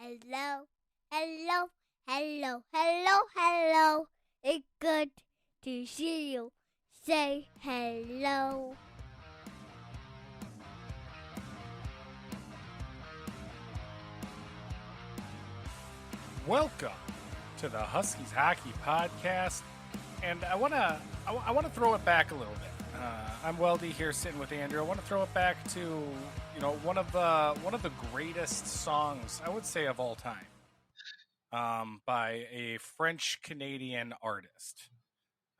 Hello, hello, hello, hello, hello. It's good to see you. Say hello. Welcome to the Huskies Hockey Podcast, and I want to throw it back a little bit. I'm Weldie here, sitting with Andrew. I want to throw it back to one of the greatest songs I would say of all time, by a French Canadian artist.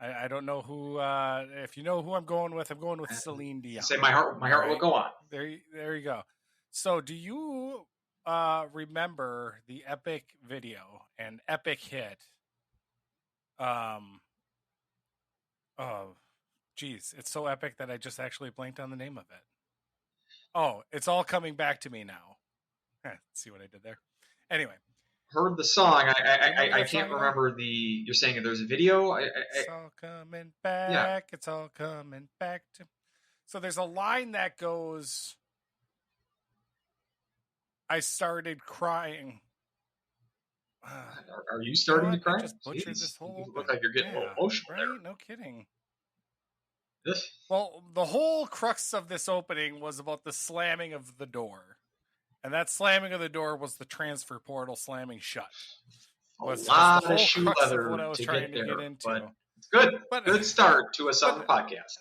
I don't know who. If you know who I'm going with Celine Dion. Say my heart will go on. There you go. So, do you remember the epic video and epic hit? Oh, geez, it's so epic that I just actually blanked on the name of it. Oh, it's all coming back to me now. See what I did there? Anyway. Heard the song. I can't remember the. You're saying there's a video. It's all coming back. Yeah. It's all coming back to. So there's a line that goes. I started crying. Are you starting to cry? I just butchered this whole. You look like you're getting a little emotional right? there. No kidding. This? Well, the whole crux of this opening was about the slamming of the door. And that slamming of the door was the transfer portal slamming shut. A lot of shoe leather what I was to trying get to there, get into. but it's good. Good start to a summer podcast.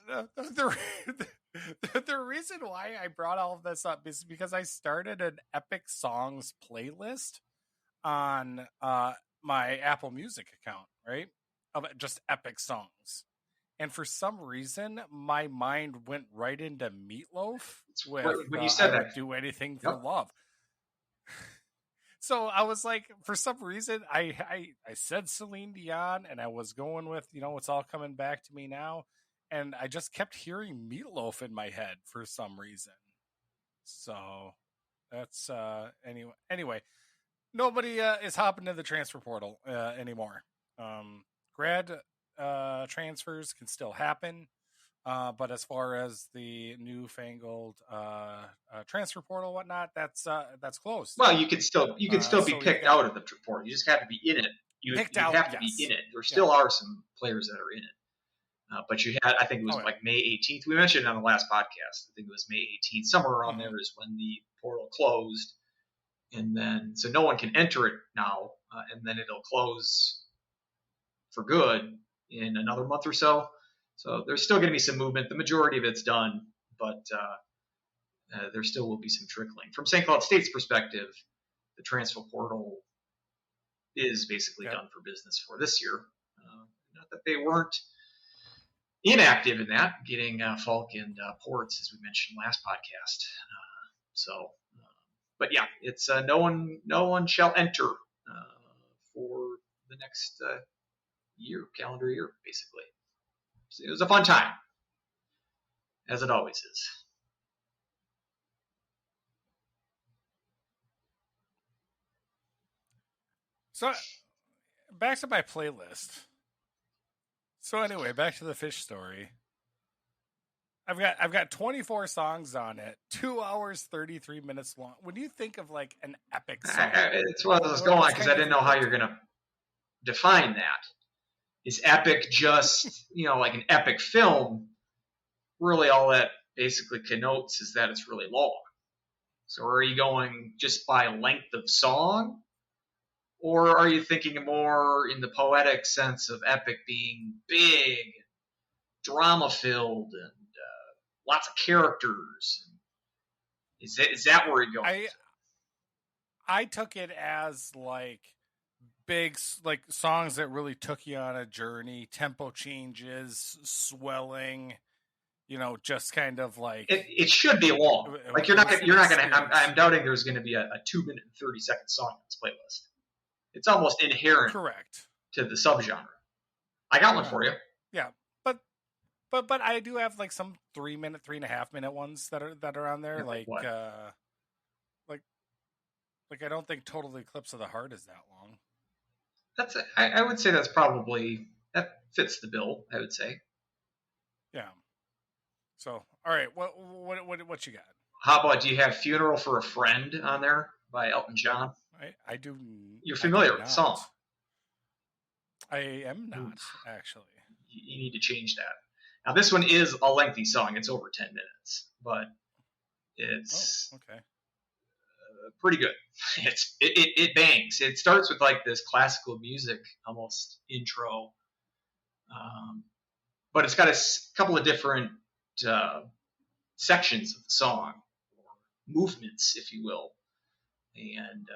The reason why I brought all of this up is because I started an epic songs playlist on my Apple Music account, right? Of just epic songs. And for some reason, my mind went right into Meatloaf with when you said I that. would do anything for love. So I was like, for some reason, I said Celine Dion, and I was going with, it's all coming back to me now. And I just kept hearing Meatloaf in my head for some reason. So that's anyway. Nobody is hopping to the transfer portal anymore. Grad transfers can still happen, but as far as the newfangled transfer portal and whatnot, that's closed. Well, you could still be picked out of the portal. You just have to be in it. You have to be in it. There still are some players that are in it. But you had, I think it was like May 18th. We mentioned it on the last podcast. I think it was May 18th. Somewhere around there is when the portal closed. And then, so no one can enter it now. And then it'll close for good in another month or so. So there's still going to be some movement. The majority of it's done, but there still will be some trickling. From St. Cloud State's perspective, the transfer portal is basically done for business for this year. Not that they weren't inactive in that, getting Falk and Ports, as we mentioned last podcast. But yeah, it's no one shall enter for the next calendar year, basically. So it was a fun time, as it always is. So back to my playlist. So anyway, back to the fish story. I've got 24 songs on it, 2 hours 33 minutes long. When you think of like an epic song, it's what I was going on because I didn't know how you're going to define that. Is epic just like an epic film? Really, all that basically connotes is that it's really long. So, are you going just by length of song? Or are you thinking more in the poetic sense of epic being big, drama-filled, and lots of characters? Is that where you're going? I took it as like big, like songs that really took you on a journey, tempo changes, swelling. Just kind of like it should be long. Like you're not gonna. I'm doubting there's going to be a 2 minute and 30-second song on this playlist. It's almost inherent, correct, to the subgenre. I got one for you. Yeah, but I do have like some 3 minute, 3.5 minute ones that are on there. Yeah, like I don't think Total Eclipse of the Heart is that long. I would say that fits the bill. I would say. Yeah. So all right, what you got? How about, do you have Funeral for a Friend on there by Elton John? I do. You're familiar with the song. I am not, actually. You need to change that. Now, this one is a lengthy song. It's over 10 minutes, but it's okay. Pretty good. It bangs. It starts with like this classical music almost intro, but it's got a couple of different sections of the song, or movements, if you will. And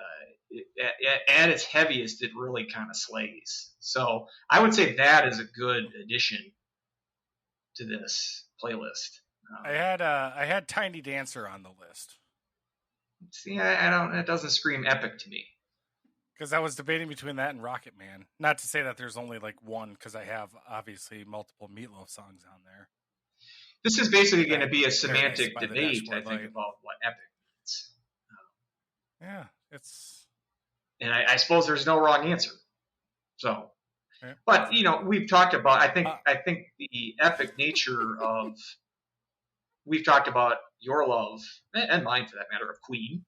at its heaviest, it really kind of slays. So I would say that is a good addition to this playlist. I had Tiny Dancer on the list. See, I don't. It doesn't scream epic to me. Because I was debating between that and Rocket Man. Not to say that there's only like one, because I have obviously multiple Meatloaf songs on there. This is basically going to be a semantic debate, I think, about what epic means. Yeah, it's. And I suppose there's no wrong answer. So, but we've talked about. I think the epic nature of. We've talked about your love and mine, for that matter, of Queen.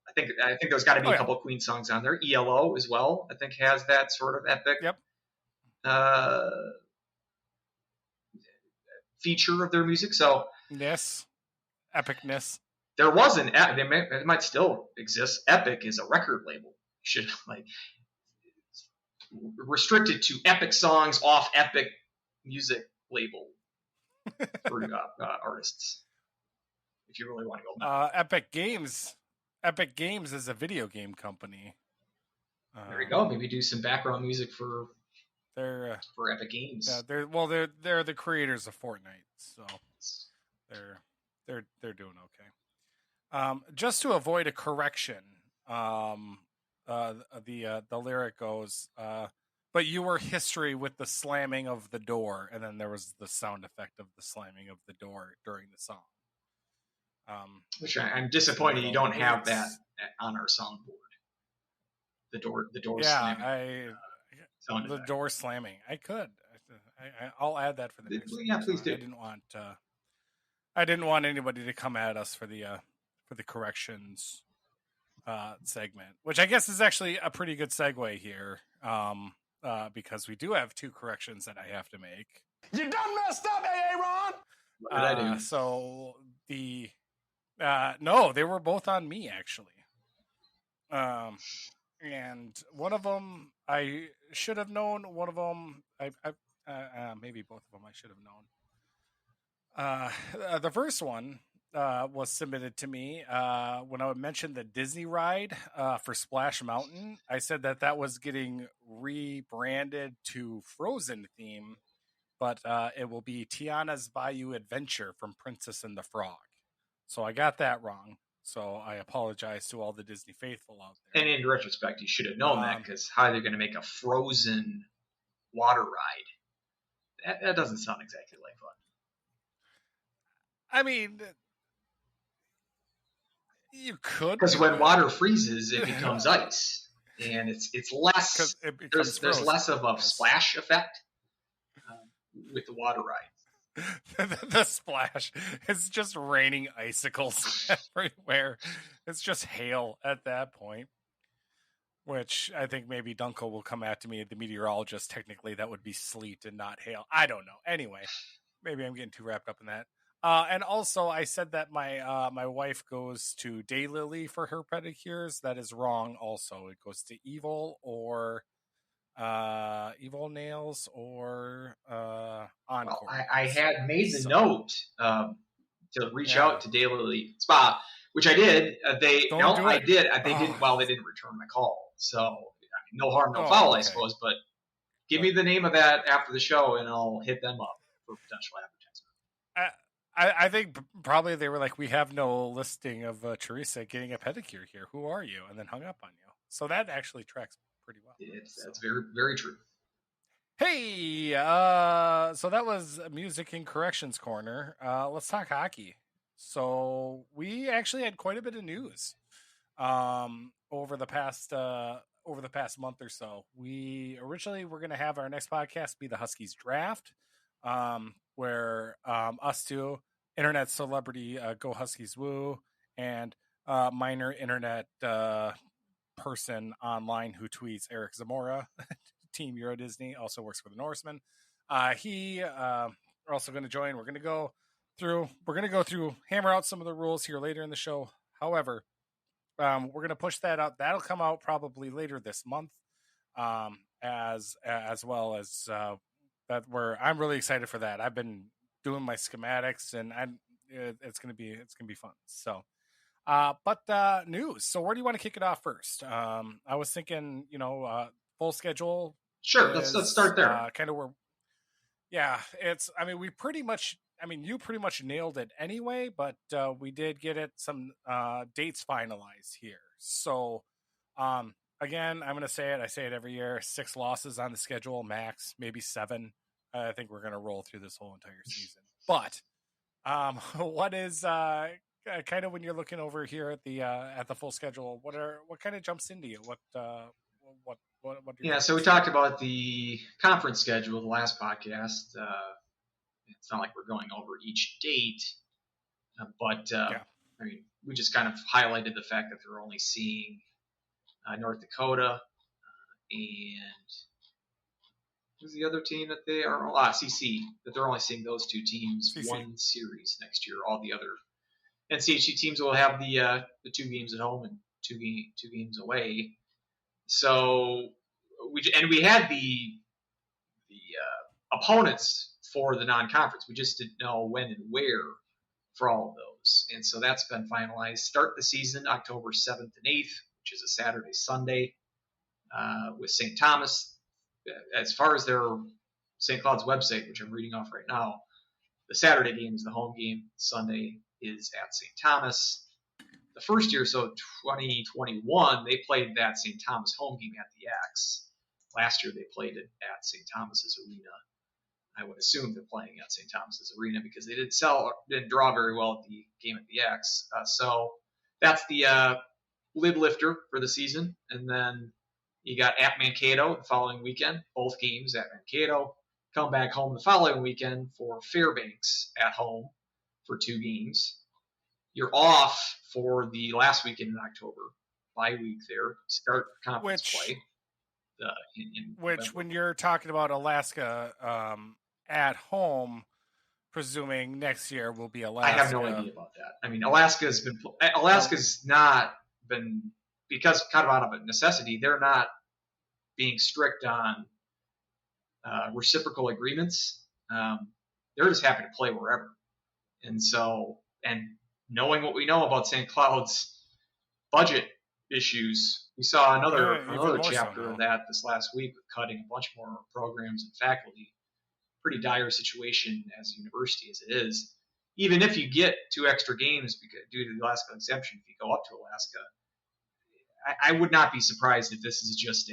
I think there's got to be a couple of Queen songs on there. ELO as well, I think, has that sort of epic feature of their music. So yes, epicness. There was it might still exist. Epic is a record label. Should restricted to epic songs off Epic music label for artists. If you really want to go Epic Games is a video game company. There you go. Maybe do some background music for Epic Games. Yeah, they're the creators of Fortnite, so they're doing okay. Just to avoid a correction, the lyric goes, but you were history with the slamming of the door, and then there was the sound effect of the slamming of the door during the song. Which I'm disappointed you don't have that on our soundboard. The door slamming. The door slamming. I could. I'll add that for the next. Yeah, please do. I didn't want anybody to come at us for the corrections segment, which I guess is actually a pretty good segue here, because we do have two corrections that I have to make. You done messed up, Aaron. What did I do? So no, they were both on me actually. And one of them I should have known. One of them, maybe both of them I should have known. The first one was submitted to me when I mentioned the Disney ride for Splash Mountain. I said that was getting rebranded to Frozen theme, but it will be Tiana's Bayou Adventure from Princess and the Frog. So I got that wrong. So I apologize to all the Disney faithful out there. And in retrospect, you should have known that, because how are they going to make a Frozen water ride? That doesn't sound exactly like fun. I mean, you could. Because when water freezes, it becomes ice. And it's less, there's less of a splash effect with the water ride. The splash is just raining icicles everywhere. It's just hail at that point, which I think maybe Dunkel will come at me, the meteorologist. Technically that would be sleet and not hail. I don't know. Anyway, maybe I'm getting too wrapped up in that. And also I said that my wife goes to Daylily for her pedicures. That is wrong. Also, it goes to Evil or Evil Nails or Encore. Well, I had made the note to reach out to Daylily Spa, which I did. They didn't. Well, they didn't return my call. So no harm, no foul, okay. I suppose. But give me the name of that after the show, and I'll hit them up for potential advertisement. I think probably they were like, we have no listing of Teresa getting a pedicure here. Who are you? And then hung up on you. So that actually tracks pretty well. That's very, very true. Hey, so that was Music and Corrections Corner. Let's talk hockey. So we actually had quite a bit of news over the past month or so. We originally were going to have our next podcast be the Huskies draft, where us two, internet celebrity Go Huskies Woo, and minor internet person online who tweets, Eric Zamora, Team Euro Disney, also works for the Norsemen. He also going to join. We're going to go through, hammer out some of the rules here later in the show. However, we're going to push that out. That'll come out probably later this month, as well as that. I'm really excited for that. I've been doing my schematics, and it's going to be fun. So, but news. So, where do you want to kick it off first? I was thinking, full schedule. Sure, let's start there. Kind of where. Yeah, you pretty much nailed it anyway, but we did get some dates finalized here. So, again, I'm going to say it. I say it every year. 6 losses on the schedule, max, maybe 7. I think we're going to roll through this whole entire season. But what is kind of when you're looking over here at the full schedule? What kind of jumps into you? What? Yeah, so we talked about the conference schedule the last podcast. It's not like we're going over each date, but we just kind of highlighted the fact that they're only seeing North Dakota and who's the other team that they are? CC. That they're only seeing those 2 teams CC. One series next year. All the other NCHC teams will have the 2 games at home and 2 games away. So we had the opponents for the non-conference. We just didn't know when and where for all of those. And so that's been finalized. Start the season October 7th and 8th, which is a Saturday, Sunday, with St. Thomas. As far as their St. Cloud's website, which I'm reading off right now, the Saturday game is the home game. Sunday is at St. Thomas. The first year, so 2021, they played that St. Thomas home game at the X. Last year, they played it at St. Thomas's Arena. I would assume they're playing at St. Thomas's Arena because they didn't draw very well at the game at the X. So that's the lid lifter for the season. And then you got at Mankato the following weekend, both games at Mankato. Come back home the following weekend for Fairbanks at home for 2 games. You're off for the last weekend in October, bye week there. Start conference play. Which, when you're talking about Alaska at home, presuming next year will be Alaska. I have no idea about that. I mean, Alaska's not been, because kind of out of a necessity, they're not being strict on reciprocal agreements. They're just happy to play wherever. And knowing what we know about St. Cloud's budget issues, we saw another chapter of that this last week with cutting a bunch more programs and faculty. Pretty dire situation as a university as it is. Even if you get 2 extra games due to the Alaska exemption, if you go up to Alaska, I would not be surprised if this is just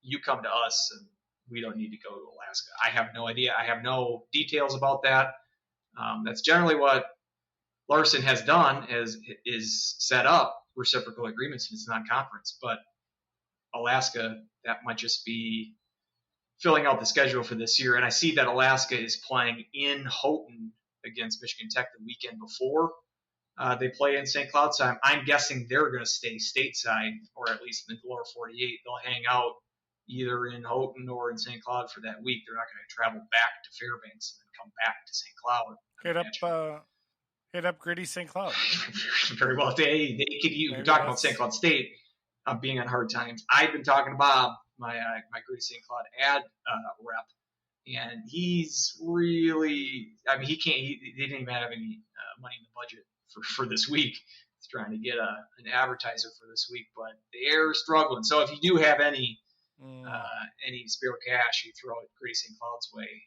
you come to us and we don't need to go to Alaska. I have no idea. I have no details about that. That's generally what Larson has done, is set up reciprocal agreements in its non-conference. But Alaska, that might just be filling out the schedule for this year. And I see that Alaska is playing in Houghton against Michigan Tech the weekend before they play in St. Cloud. So I'm guessing they're going to stay stateside, or at least in the lower 48. They'll hang out either in Houghton or in St. Cloud for that week. They're not going to travel back to Fairbanks and then come back to St. Cloud. Hit up gritty St. Cloud. Very well. They could use. We're talking about St. Cloud State being on hard times. I've been talking to Bob, my gritty St. Cloud ad rep, and he's really. I mean, he didn't even have any money in the budget for this week. He's trying to get an advertiser for this week, but they're struggling. So if you do have any spare cash, you throw it gritty St. Cloud's way.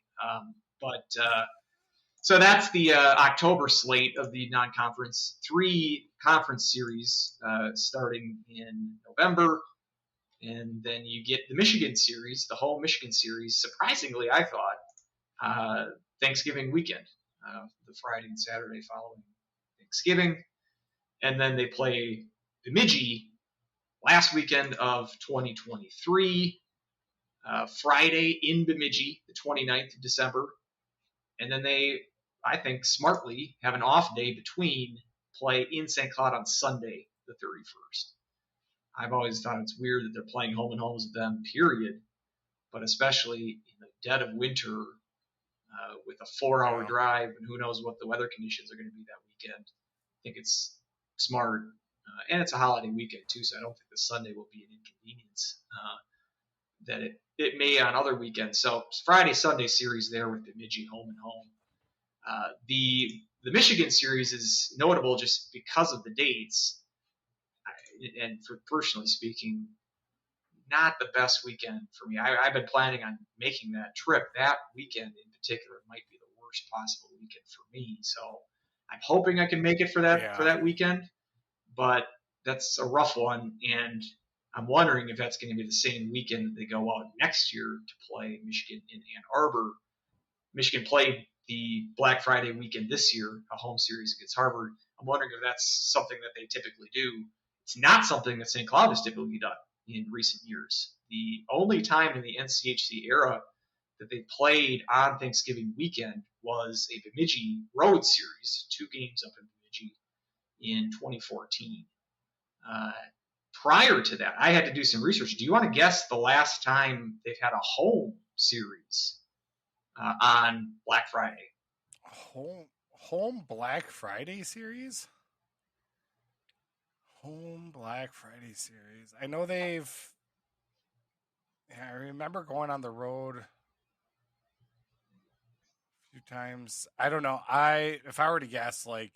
So that's the October slate of the non-conference. 3 conference series starting in November. And then you get the Michigan series, the whole Michigan series. Surprisingly, I thought, Thanksgiving weekend, the Friday and Saturday following Thanksgiving. And then they play Bemidji last weekend of 2023, Friday in Bemidji, the 29th of December. And then they, I think, smartly have an off day between play in St. Cloud on Sunday, the 31st. I've always thought it's weird that they're playing home and homes with them, period. But especially in the dead of winter with a 4-hour drive, and who knows what the weather conditions are going to be that weekend. I think it's smart. And it's a holiday weekend, too, so I don't think the Sunday will be an inconvenience that it may on other weekends. So Friday-Sunday series there with Bemidji home and home. The Michigan series is notable just because of the dates. And for personally speaking, not the best weekend for me. I've been planning on making that trip. That weekend in particular might be the worst possible weekend for me. So I'm hoping I can make it for that weekend. But that's a rough one, and I'm wondering if that's going to be the same weekend that they go out next year to play Michigan in Ann Arbor. Michigan played the Black Friday weekend this year, a home series against Harvard. I'm wondering if that's something that they typically do. It's not something that St. Cloud has typically done in recent years. The only time in the NCHC era that they played on Thanksgiving weekend was a Bemidji road series, 2 games up in Bemidji in 2014. Prior to that, I had to do some research. Do you want to guess the last time they've had a home series on Black Friday? Home Black Friday series? Home Black Friday series. I know they've... Yeah, I remember going on the road a few times. I don't know. If I were to guess, like,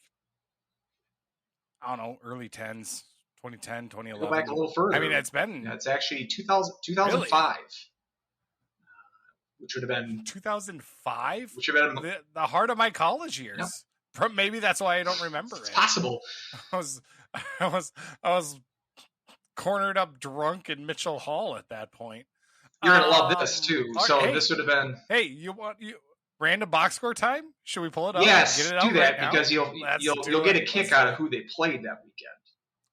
I don't know, early 10s, 2010, 2011. Go back a little further. I mean, it's been... Yeah, it's actually 2005. Really? Which would have been... 2005? Which would have been... The heart of my college years. Yeah. Maybe that's why I don't remember it's it. Possible. I was cornered up drunk in Mitchell Hall at that point. You're going to love this, too. So this would have been... Hey, you random box score time? Should we pull it up? Yes, get it do out that right because you'll get a kick out of who they played that weekend.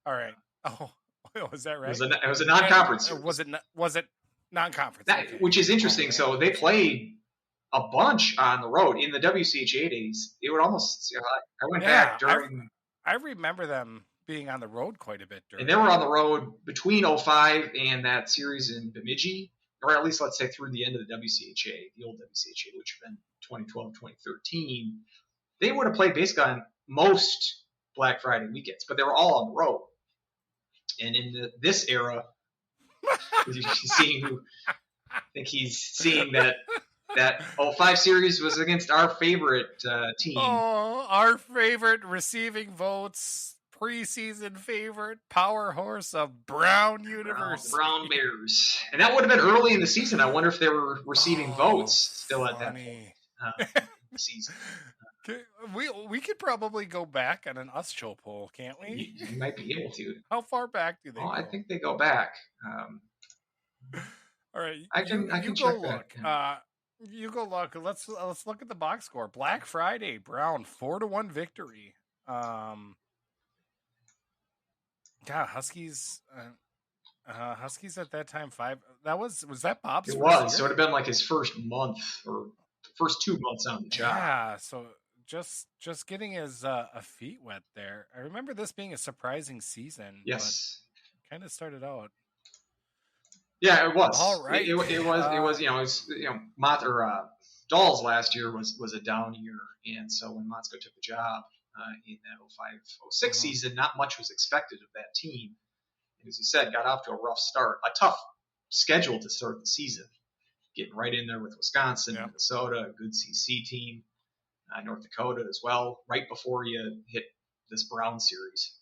All right. Oh, was that right? It was a non-conference series. Was it non-conference? Okay. Which is interesting. So they played a bunch on the road in the WCHA days. It would almost. I went back during. I remember them being on the road quite a bit during. And they were on the road between 2005 and that series in Bemidji, or at least let's say through the end of the WCHA, the old WCHA, which would have been 2012, 2013. They would have played basically on most Black Friday weekends, but they were all on the road. And in this era, I think he's seeing that 05 series was against our favorite team. Oh, our favorite receiving votes, preseason favorite power horse of Brown University. Brown Bears. And that would have been early in the season. I wonder if they were receiving votes still at that point in the season. We could probably go back on an USCHO poll, can't we? You might be able to. How far back do they go? I think they go back. All right, I can go check look. that. You go look. Let's look at the box score. Black Friday, Brown 4-1 victory. Huskies. Huskies at that time 5. Was that Bob's? It was. So it would have been like his first month or first 2 months on the job. Yeah. So just getting his feet wet there. I remember this being a surprising season. Yes. Kind of started out. Yeah, it was. All right. It was. Mott or Dahl's last year was a down year, and so when Motzko took the job in that 05-06 season, not much was expected of that team. And as you said, got off to a rough start, a tough schedule to start the season. Getting right in there with Wisconsin, Minnesota, a good CC team, North Dakota as well, right before you hit this Brown series.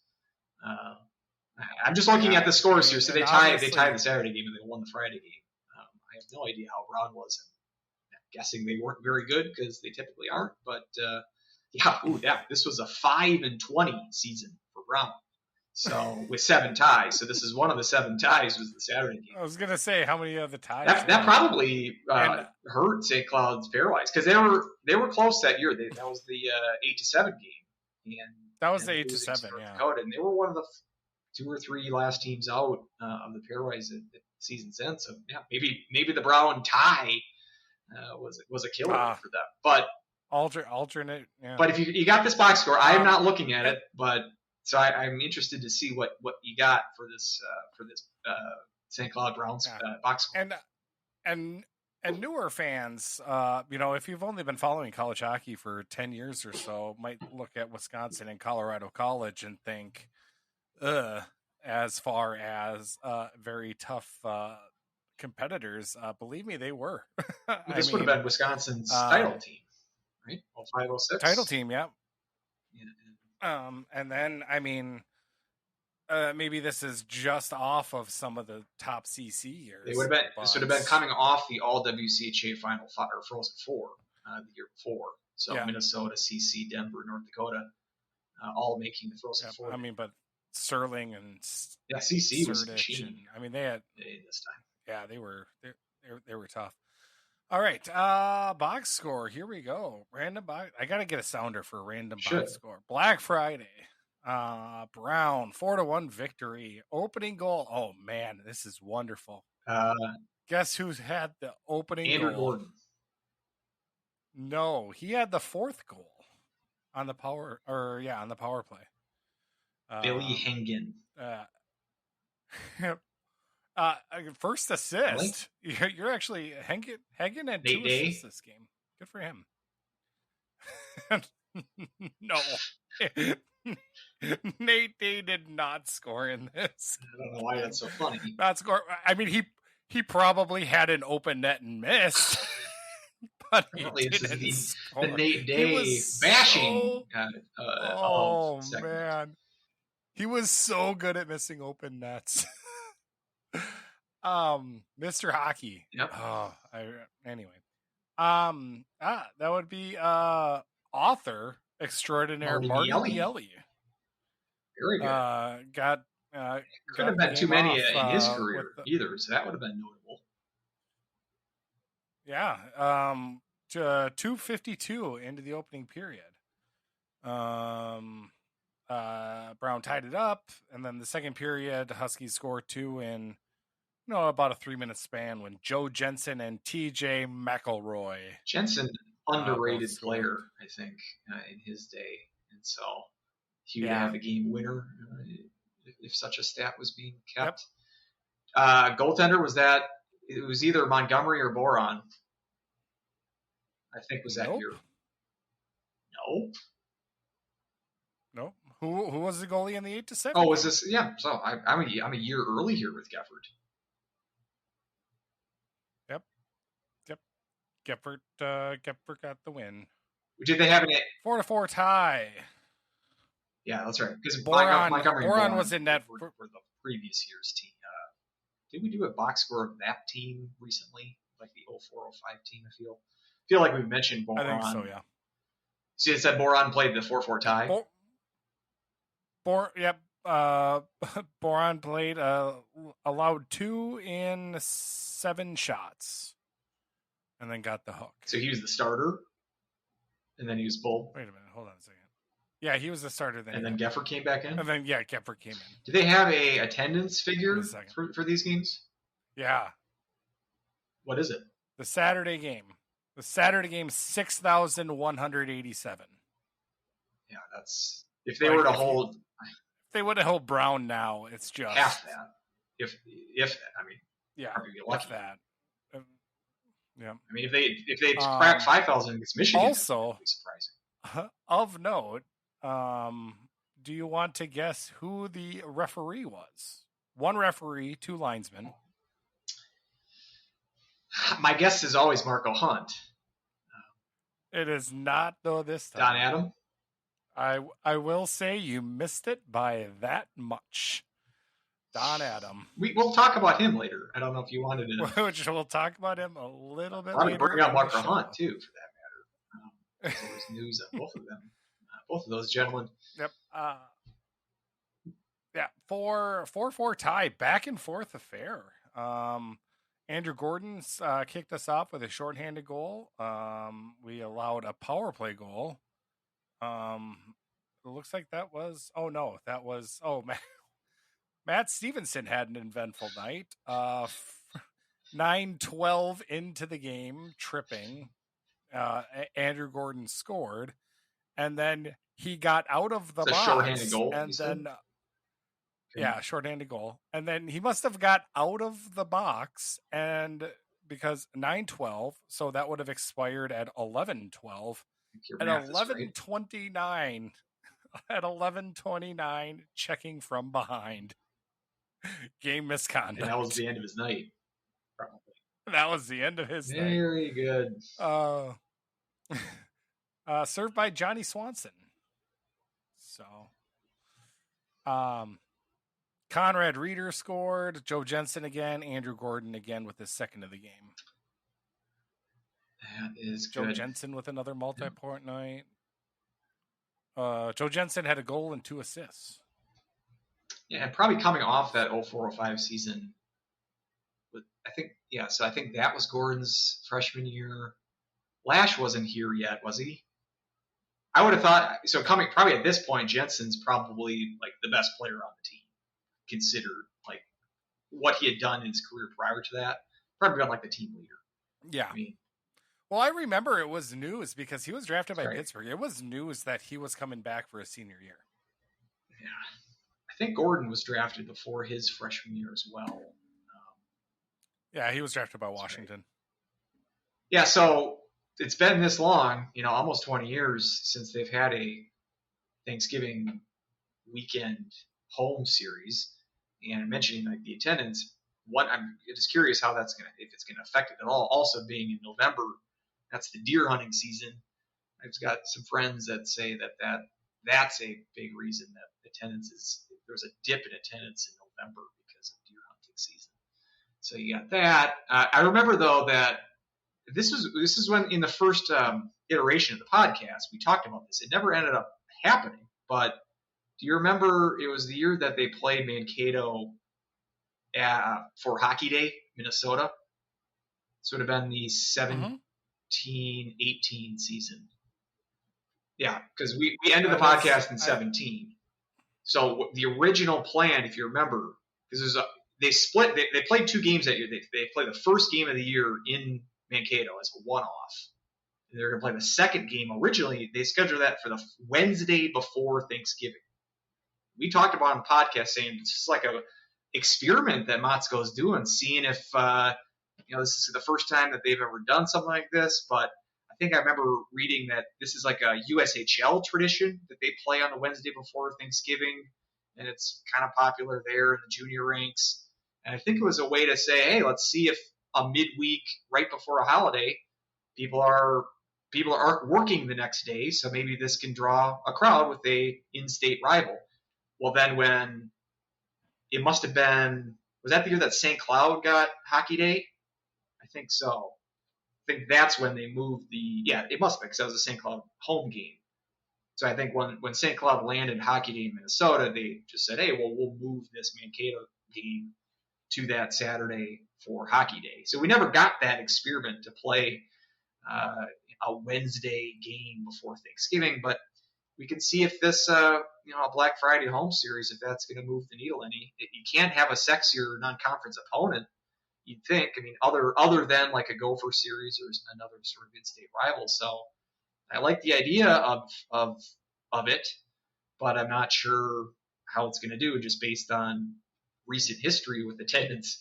I'm just looking at the scores here. So they tied the Saturday game and they won the Friday game. I have no idea how Brown was. I'm guessing they weren't very good because they typically aren't. But this was a 5-20 season for Brown. So with 7 ties. So this is one of the 7 ties was the Saturday game. I was gonna say how many of the ties. That probably hurt St. Cloud's pairwise because they were close that year. That was the 8-7 game. And that was the 8-7. Yeah. Dakota, and they were one of the 2 or 3 last teams out of the pairwise at season's end. So maybe the Brown tie was a killer for them. But alternate. Yeah. But if you got this box score, I am not looking at it, but So I'm interested to see what you got for this St. Cloud Browns box score. And newer fans, if you've only been following college hockey for 10 years or so, might look at Wisconsin and Colorado College and think, as far as very tough competitors. Believe me, they were. This would have been Wisconsin's title team, right? 0506. Title team, yeah. And then, maybe this is just off of some of the top CC years. This would have been coming off the All WCHA Final Four, or Frozen Four, the year before. So Minnesota, CC, Denver, North Dakota, all making the Frozen Four. But Sterling and CC was machine. They had this time. Yeah, they were tough. All right, box score. Here we go. Random box. I gotta get a sounder for a random box score. Black Friday. Brown 4-1 victory. Opening goal. Oh man, this is wonderful. Guess who's had the opening Andrew goal? Gordon. No, he had the fourth goal on the power play. Billy Hengen. First assist. Really? You're actually Hengen had Nate 2 assists this game. Good for him. No. Nate Day did not score in this. I don't know why that's so funny. Not score. He probably had an open net and missed. But apparently it's the Nate Day bashing. Man. He was so good at missing open nets. Mr. Hockey. Yep. Anyway. That would be author extraordinaire Marty Miele. Very good. Could have been too many in his career either, so that would have been notable. Yeah. 2:52 into the opening period. Brown tied it up, and then the second period, Huskies scored 2 in about a 3-minute span when Joe Jensen and TJ McElroy. Jensen, underrated player, I think, in his day, and so he would have a game winner if such a stat was being kept. Yep. Goaltender it was either Montgomery or Boron. I think was that year. No. Who was the goalie in the 8-7? Oh, was this? Yeah. So I'm a year early here with Geffert. Yep. Geffert got the win. Did they have an 4-4 tie? Yeah, that's right. Because Montgomery was in net for the previous year's team. Did we do a box score of that team recently, like the 04-05 team? I feel like we mentioned Boron. I think so. Yeah. So it said Boron played the 4-4 tie. Boron played allowed 2 in 7 shots, and then got the hook. So he was the starter, and then he was bull. Wait a minute, hold on a second. Yeah, he was the starter then. And then Geffert came back in? And then, Geffert came in. Do they have a attendance figure for these games? Yeah. What is it? The Saturday game. 6,187. Yeah, that's... If they were to hold... If they would have held Brown now, it's just... half that. If probably be lucky. That. Yeah. I mean, if they crack 5,000 against Michigan, also, that'd be surprising. Of note, do you want to guess who the referee was? 1 referee, 2 linesmen. My guess is always Marco Hunt. It is not, though, this time. Don Adam? I will say you missed it by that much. Don Adam. We'll talk about him later. I don't know if you wanted to. Which we'll talk about him a little bit later. I'll bring up Marco Hunt, too, for that matter. So there's news on both of them. Both of those gentlemen. Yep. 4-4 tie. Back and forth affair. Andrew Gordon kicked us off with a shorthanded goal. We allowed a power play goal. It looks like that was... Matt Stevenson had an eventful night. 9-12 into the game, tripping. Andrew Gordon scored. And then he got out of the box. Shorthanded goal, and then shorthanded goal. And then he must have got out of the box, and because 9:12, so that would have expired at 11:12. At 11:29, at 11:29, checking from behind. Game misconduct. And that was the end of his night. Probably. That was the end of his night. Very good. Served by Johnny Swanson. So, Conrad Reeder scored. Joe Jensen again. Andrew Gordon again with his second of the game. That is Joe good. Jensen with another multi-point night. Joe Jensen had a goal and 2 assists. Yeah, and probably coming off that 04-05 season. So I think that was Gordon's freshman year. Lash wasn't here yet, was he? I would have thought, so coming probably at this point, Jensen's probably like the best player on the team, considered like what he had done in his career prior to that. Probably been like the team leader. Yeah. I mean, well, I remember it was news because he was drafted by Pittsburgh. It was news that he was coming back for his senior year. Yeah. I think Gordon was drafted before his freshman year as well. Yeah, he was drafted by Washington. Right. Yeah, so it's been this long, almost 20 years since they've had a Thanksgiving weekend home series. And mentioning like the attendance, I'm just curious how if it's gonna affect it at all. Also, being in November, that's the deer hunting season. I've got some friends that say that's a big reason that there's a dip in attendance in November because of deer hunting season. So you got that. I remember though that this is when in the first iteration of the podcast we talked about this. It never ended up happening, but do you remember it was the year that they played Mankato for Hockey Day, Minnesota? This would have been the 17-18 season. Yeah, because we ended the podcast in 17. So the original plan, if you remember, because they split. They played 2 games that year. They played the first game of the year in Mankato as a one-off. And they're going to play the second game. Originally, they scheduled that for the Wednesday before Thanksgiving. We talked about on the podcast saying this is like a experiment that Motzko is doing, seeing if this is the first time that they've ever done something like this. But I think I remember reading that this is like a USHL tradition that they play on the Wednesday before Thanksgiving, and it's kind of popular there in the junior ranks. And I think it was a way to say, hey, let's see if a midweek right before a holiday, people aren't working the next day, so maybe this can draw a crowd with a in-state rival. Well, then when it must have been, was that the year that St. Cloud got Hockey Day? I think so. I think that's when they moved it must have been because that was a St. Cloud home game. So I think when St. Cloud landed Hockey Day in Minnesota, they just said, hey, well, we'll move this Mankato game to that Saturday for Hockey Day. So we never got that experiment to play a Wednesday game before Thanksgiving, but we can see if this, a Black Friday home series, if that's going to move the needle any. You can't have a sexier non-conference opponent, you'd think. I mean, other than like a Gopher series or another sort of in-state rival. So I like the idea of it, but I'm not sure how it's going to do just based on recent history with attendance.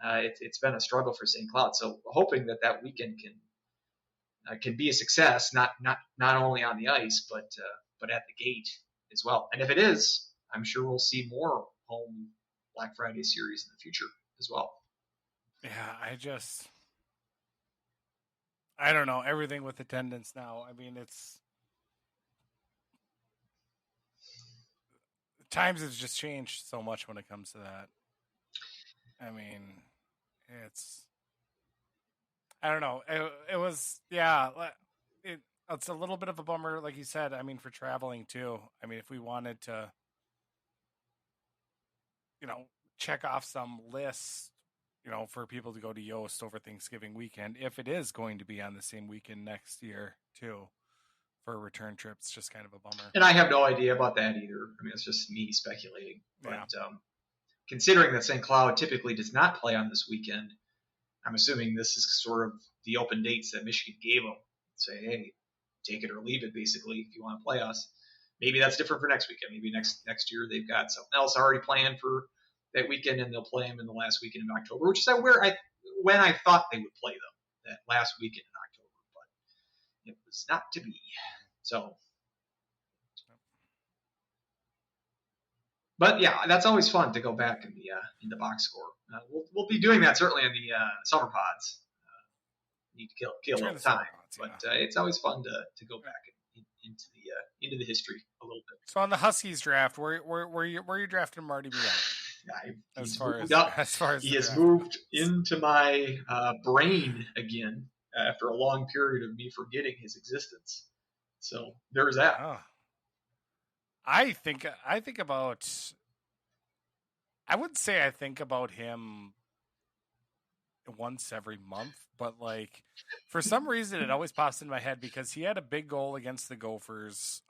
It's been a struggle for St. Cloud. So hoping that weekend can be a success, not only on the ice, but at the gate as well. And if it is, I'm sure we'll see more home Black Friday series in the future as well. Yeah, I don't know, everything with attendance now. I mean, times have just changed so much when it comes to that. I mean, I don't know. It's a little bit of a bummer, like you said. I mean, for traveling too. I mean, if we wanted to, check off some lists, for people to go to Yost over Thanksgiving weekend, if it is going to be on the same weekend next year too, for a return trip, it's just kind of a bummer. And I have no idea about that either. I mean, it's just me speculating. But considering that St. Cloud typically does not play on this weekend, I'm assuming this is sort of the open dates that Michigan gave them. Say, hey, take it or leave it, basically, if you want to play us. maybe that's different for next weekend. Maybe next year they've got something else already planned for that weekend, and they'll play them in the last weekend of October, which is when I thought they would play them, that last weekend in October, but it was not to be. So, but yeah, that's always fun to go back in the box score. We'll be doing that certainly in the summer pods. Need to kill a little time, but it's always fun to go back into the history a little bit. So on the Huskies draft, where you drafting Marty Bielli? As far as he has moved into my brain again after a long period of me forgetting his existence. So there's that. Oh. I wouldn't say I think about him once every month, but like for some reason it always pops in my head because he had a big goal against the Gophers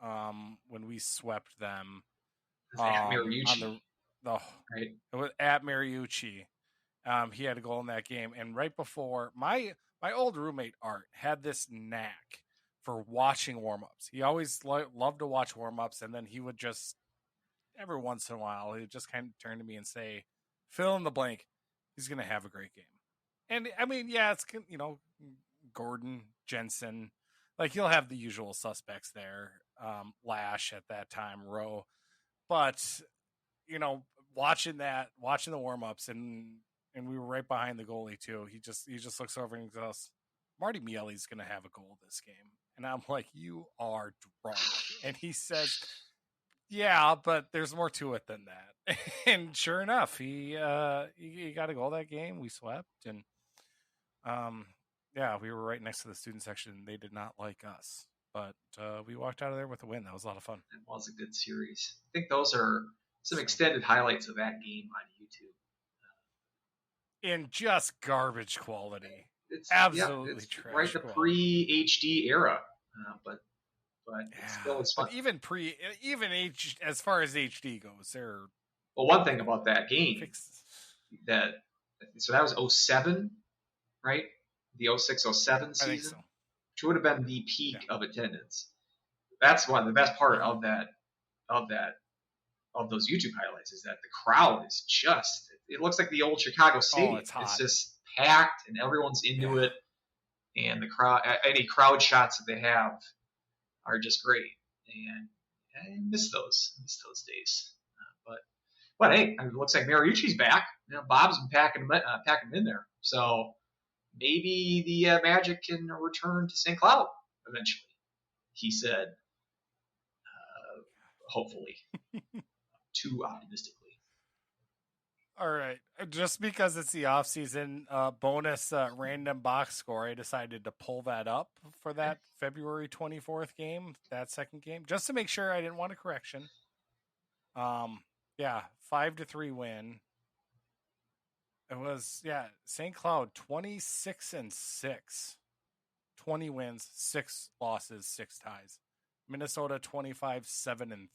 when we swept them. At Mariucci. Right. It was at Mariucci. He had a goal in that game, and right before my old roommate Art had this knack for watching warm-ups. He always loved to watch warm-ups, and then he would just every once in a while he would just kind of turn to me and say, "Fill in the blank. He's going to have a great game." And I mean, yeah, it's Gordon, Jensen, like he'll have the usual suspects there, Lash at that time, Rowe, but watching the warm-ups and we were right behind the goalie too. He just looks over and goes, "Marty Miele's going to have a goal this game." And I'm like, "You are drunk." And he says, "Yeah, but there's more to it than that." And sure enough, he got a goal that game. We swept, and we were right next to the student section. They did not like us, but we walked out of there with a win. That was a lot of fun. It was a good series. I think those are some extended highlights of that game on YouTube. In just garbage quality. It's absolutely trash. Right, the pre-HD era, but it still is fun. Even as far as HD goes, they're one thing about that game that was 07, right? The 06-07 season, so. Which would have been the peak of attendance. That's one of the best part of those YouTube highlights is that the crowd is it looks like the old Chicago Stadium. It's just packed and everyone's into it, and the crowd, any crowd shots that they have are just great, and I miss those days. But hey, it looks like Mariucci's back. Bob's been packing him in there, so maybe the Magic can return to St. Cloud eventually. He said, hopefully, too optimistically. All right. Just because it's the off-season bonus random box score, I decided to pull that up for that February 24th game, that second game, just to make sure I didn't want a correction. 5-3 win. It was, St. Cloud 26-6. 20 wins, 6 losses, 6 ties. Minnesota 25-7-3.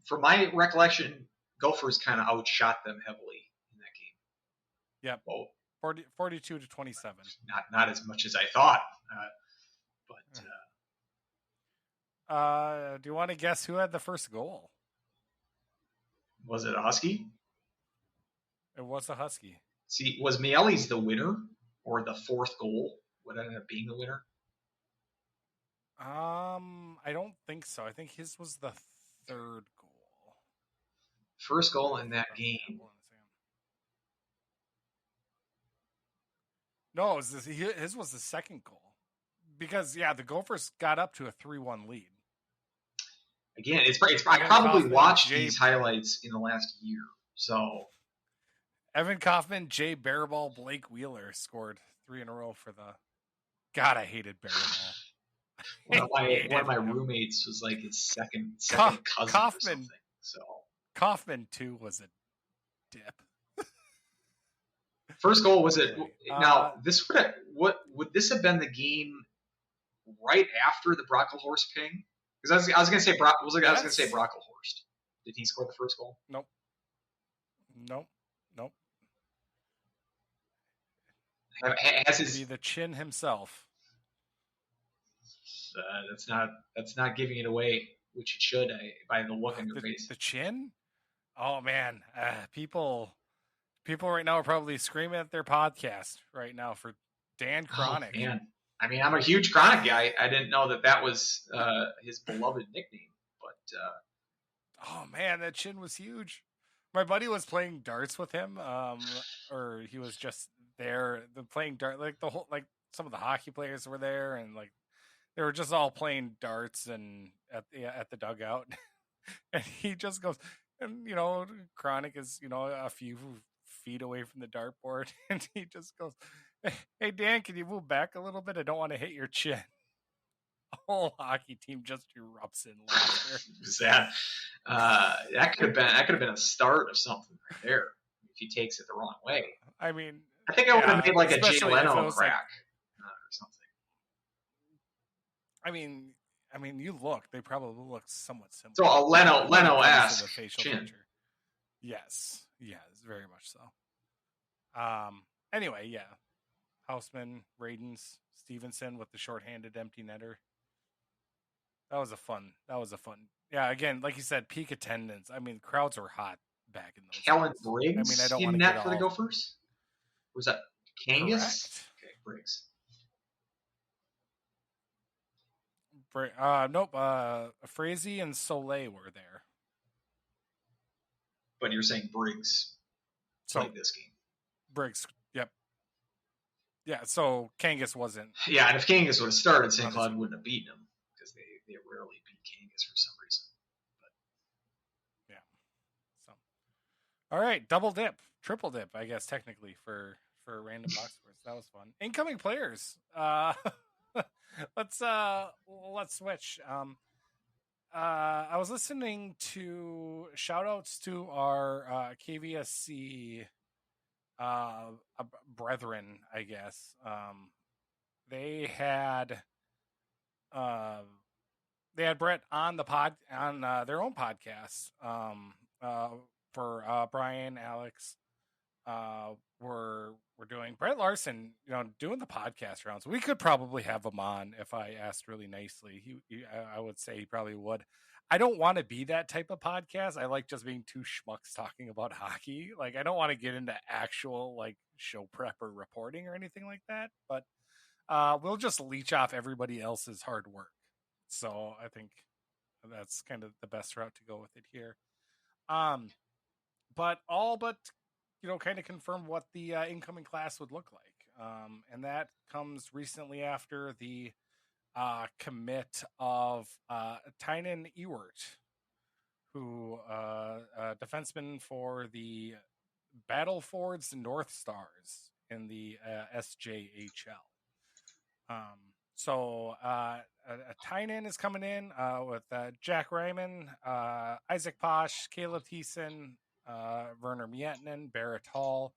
From my recollection, Gophers kind of outshot them heavily in that game. Yep. 42-27. Not as much as I thought. Do you want to guess who had the first goal? Was it a Husky? It was a Husky. See, was Miele's the winner or the fourth goal? Would ended up being the winner? I don't think so. I think his was the third goal. First goal in that game. No, his was the second goal. Because, the Gophers got up to a 3-1 lead. Again, I probably watched these highlights in the last year. So Evan Kaufman, Jay Baraball, Blake Wheeler scored 3 in a row for the... God, I hated Baraball. One of my roommates was like his second cousin Kaufman, or something. So Kaufman too was a dip. First goal was it? Now this would this have been the game right after the Brocklehorst ping? Because I was going to say Brocklehorst. Did he score the first goal? Nope. Has his be the Chin himself? That's not giving it away which it should by the look in your face. The chin? Oh man, people right now are probably screaming at their podcast right now for Dan Chronic. Oh, man. I mean, I'm a huge Chronic guy. I didn't know that was his beloved nickname. But oh man, that chin was huge. My buddy was playing darts with him, or he was just there playing dart. Like some of the hockey players were there, and like they were just all playing darts and at the dugout. And he just goes, and Chronic is a few feet away from the dartboard, and he just goes, "Hey Dan, can you move back a little bit? I don't want to hit your chin." The whole hockey team just erupts in laughter. That could have been a start of something right there if he takes it the wrong way. I mean, I think I would have made like a Jay Leno crack or something. I mean, you look. They probably look somewhat similar. So a Leno-esque chin. Feature. Yes, very much so. Anyway, yeah. Houseman, Radens, Stevenson with the shorthanded empty netter. That was a fun. Yeah, again, like you said, peak attendance. I mean, crowds were hot back in those Kellen days. Briggs I don't in net for the Gophers? Was that Kangas? Correct. Okay, Briggs. Nope. Frazee and Soleil were there. But you're saying Briggs played this game. Briggs, yep. Yeah, so Kangas wasn't. Yeah, and if Kangas would have started, St. Cloud wouldn't have beaten him because they rarely beat Kangas for some reason. But yeah. So, all right, double dip, triple dip, I guess technically for random box scores. That was fun. Incoming players. Let's switch. I was listening to shout outs to our KVSC brethren, I guess. They had Brett on their own podcast for Brian, Alex. We're doing Brett Larson, doing the podcast rounds. We could probably have him on if I asked really nicely. I would say he probably would. I don't want to be that type of podcast. I like just being two schmucks talking about hockey. Like, I don't want to get into actual like show prep or reporting or anything like that. But we'll just leech off everybody else's hard work. So I think that's kind of the best route to go with it here. But kind of confirm what the incoming class would look like. And that comes recently after the commit of Tynan Ewert, who a defenseman for the Battlefords North Stars in the SJHL. So Tynan is coming in with Jack Ryman, Isaac Posh, Caleb Thiessen, Werner Miettinen, Barrett Hall,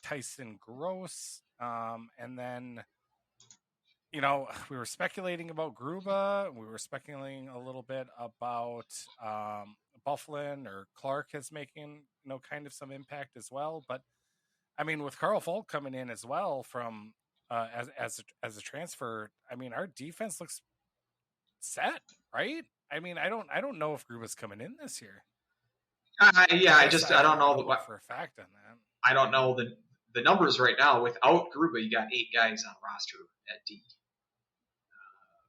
Tyson Gross, and then we were speculating about Gruba. We were speculating a little bit about Bufflin or Clark is making kind of some impact as well. But I mean, with Carl Folk coming in as well from as a transfer, I mean, our defense looks set, right? I mean, I don't know if Gruba's coming in this year. I don't know for a fact on that. I don't know the numbers right now. Without Gruba, you got 8 guys on roster at D.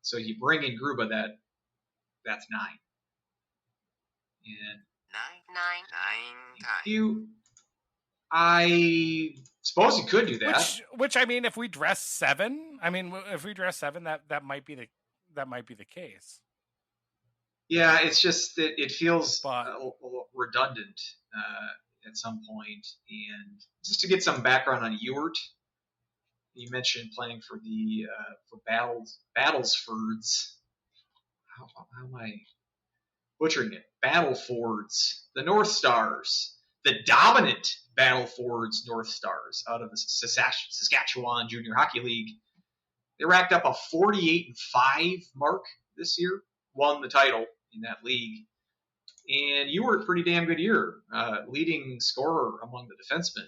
So you bring in Gruba, that's 9. And 9. I suppose you could do that. Which I mean, if we dress 7, that might be the case. Yeah, it's just that it feels a little redundant at some point. And just to get some background on Ewert, you mentioned playing for the for Battlesfords. How am I butchering it? Battlefords, the North Stars, the dominant Battlefords North Stars out of the Saskatchewan Junior Hockey League. They racked up a 48-5 mark this year, won the title in that league. And you were a pretty damn good year, leading scorer among the defensemen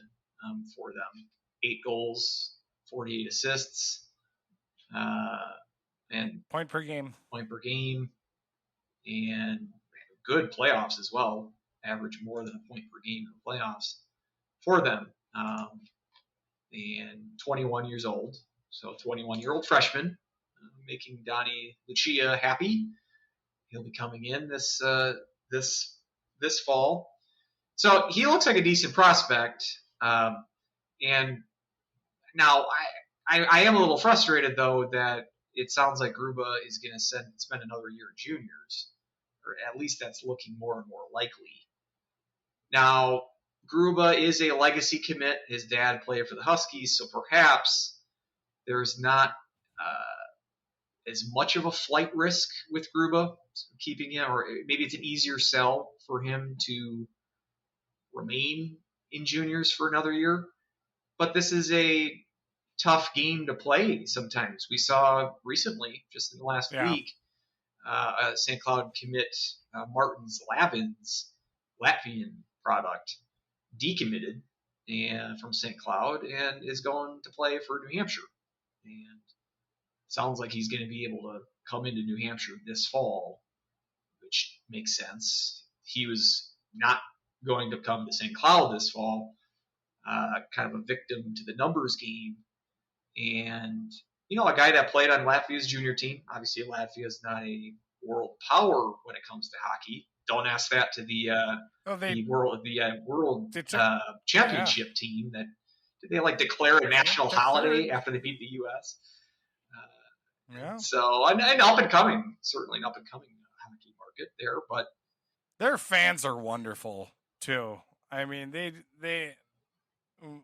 for them. 8 goals, 48 assists, and point per game. and good playoffs as well. Average more than a point per game in the playoffs for them. And 21 years old, so 21-year-old freshman, making Donnie Lucia happy. He'll be coming in this fall. So he looks like a decent prospect. And now I am a little frustrated, though, that it sounds like Gruba is going to spend another year in juniors, or at least that's looking more and more likely. Now, Gruba is a legacy commit. His dad played for the Huskies, so perhaps there's not as much of a flight risk with Gruba keeping him, or maybe it's an easier sell for him to remain in juniors for another year. But this is a tough game to play sometimes. We saw recently, just in the last week, St. Cloud commit Martins Lavins, Latvian product, decommitted and from St. Cloud and is going to play for New Hampshire. And sounds like he's going to be able to come into New Hampshire this fall, which makes sense. He was not going to come to St. Cloud this fall, kind of a victim to the numbers game. And, a guy that played on Latvia's junior team. Obviously, Latvia is not a world power when it comes to hockey. Don't ask that to the world championship team. That did they declare a national holiday after they beat the U.S.? So and up and coming, certainly an up and coming hockey market there, but their fans are wonderful too. I mean,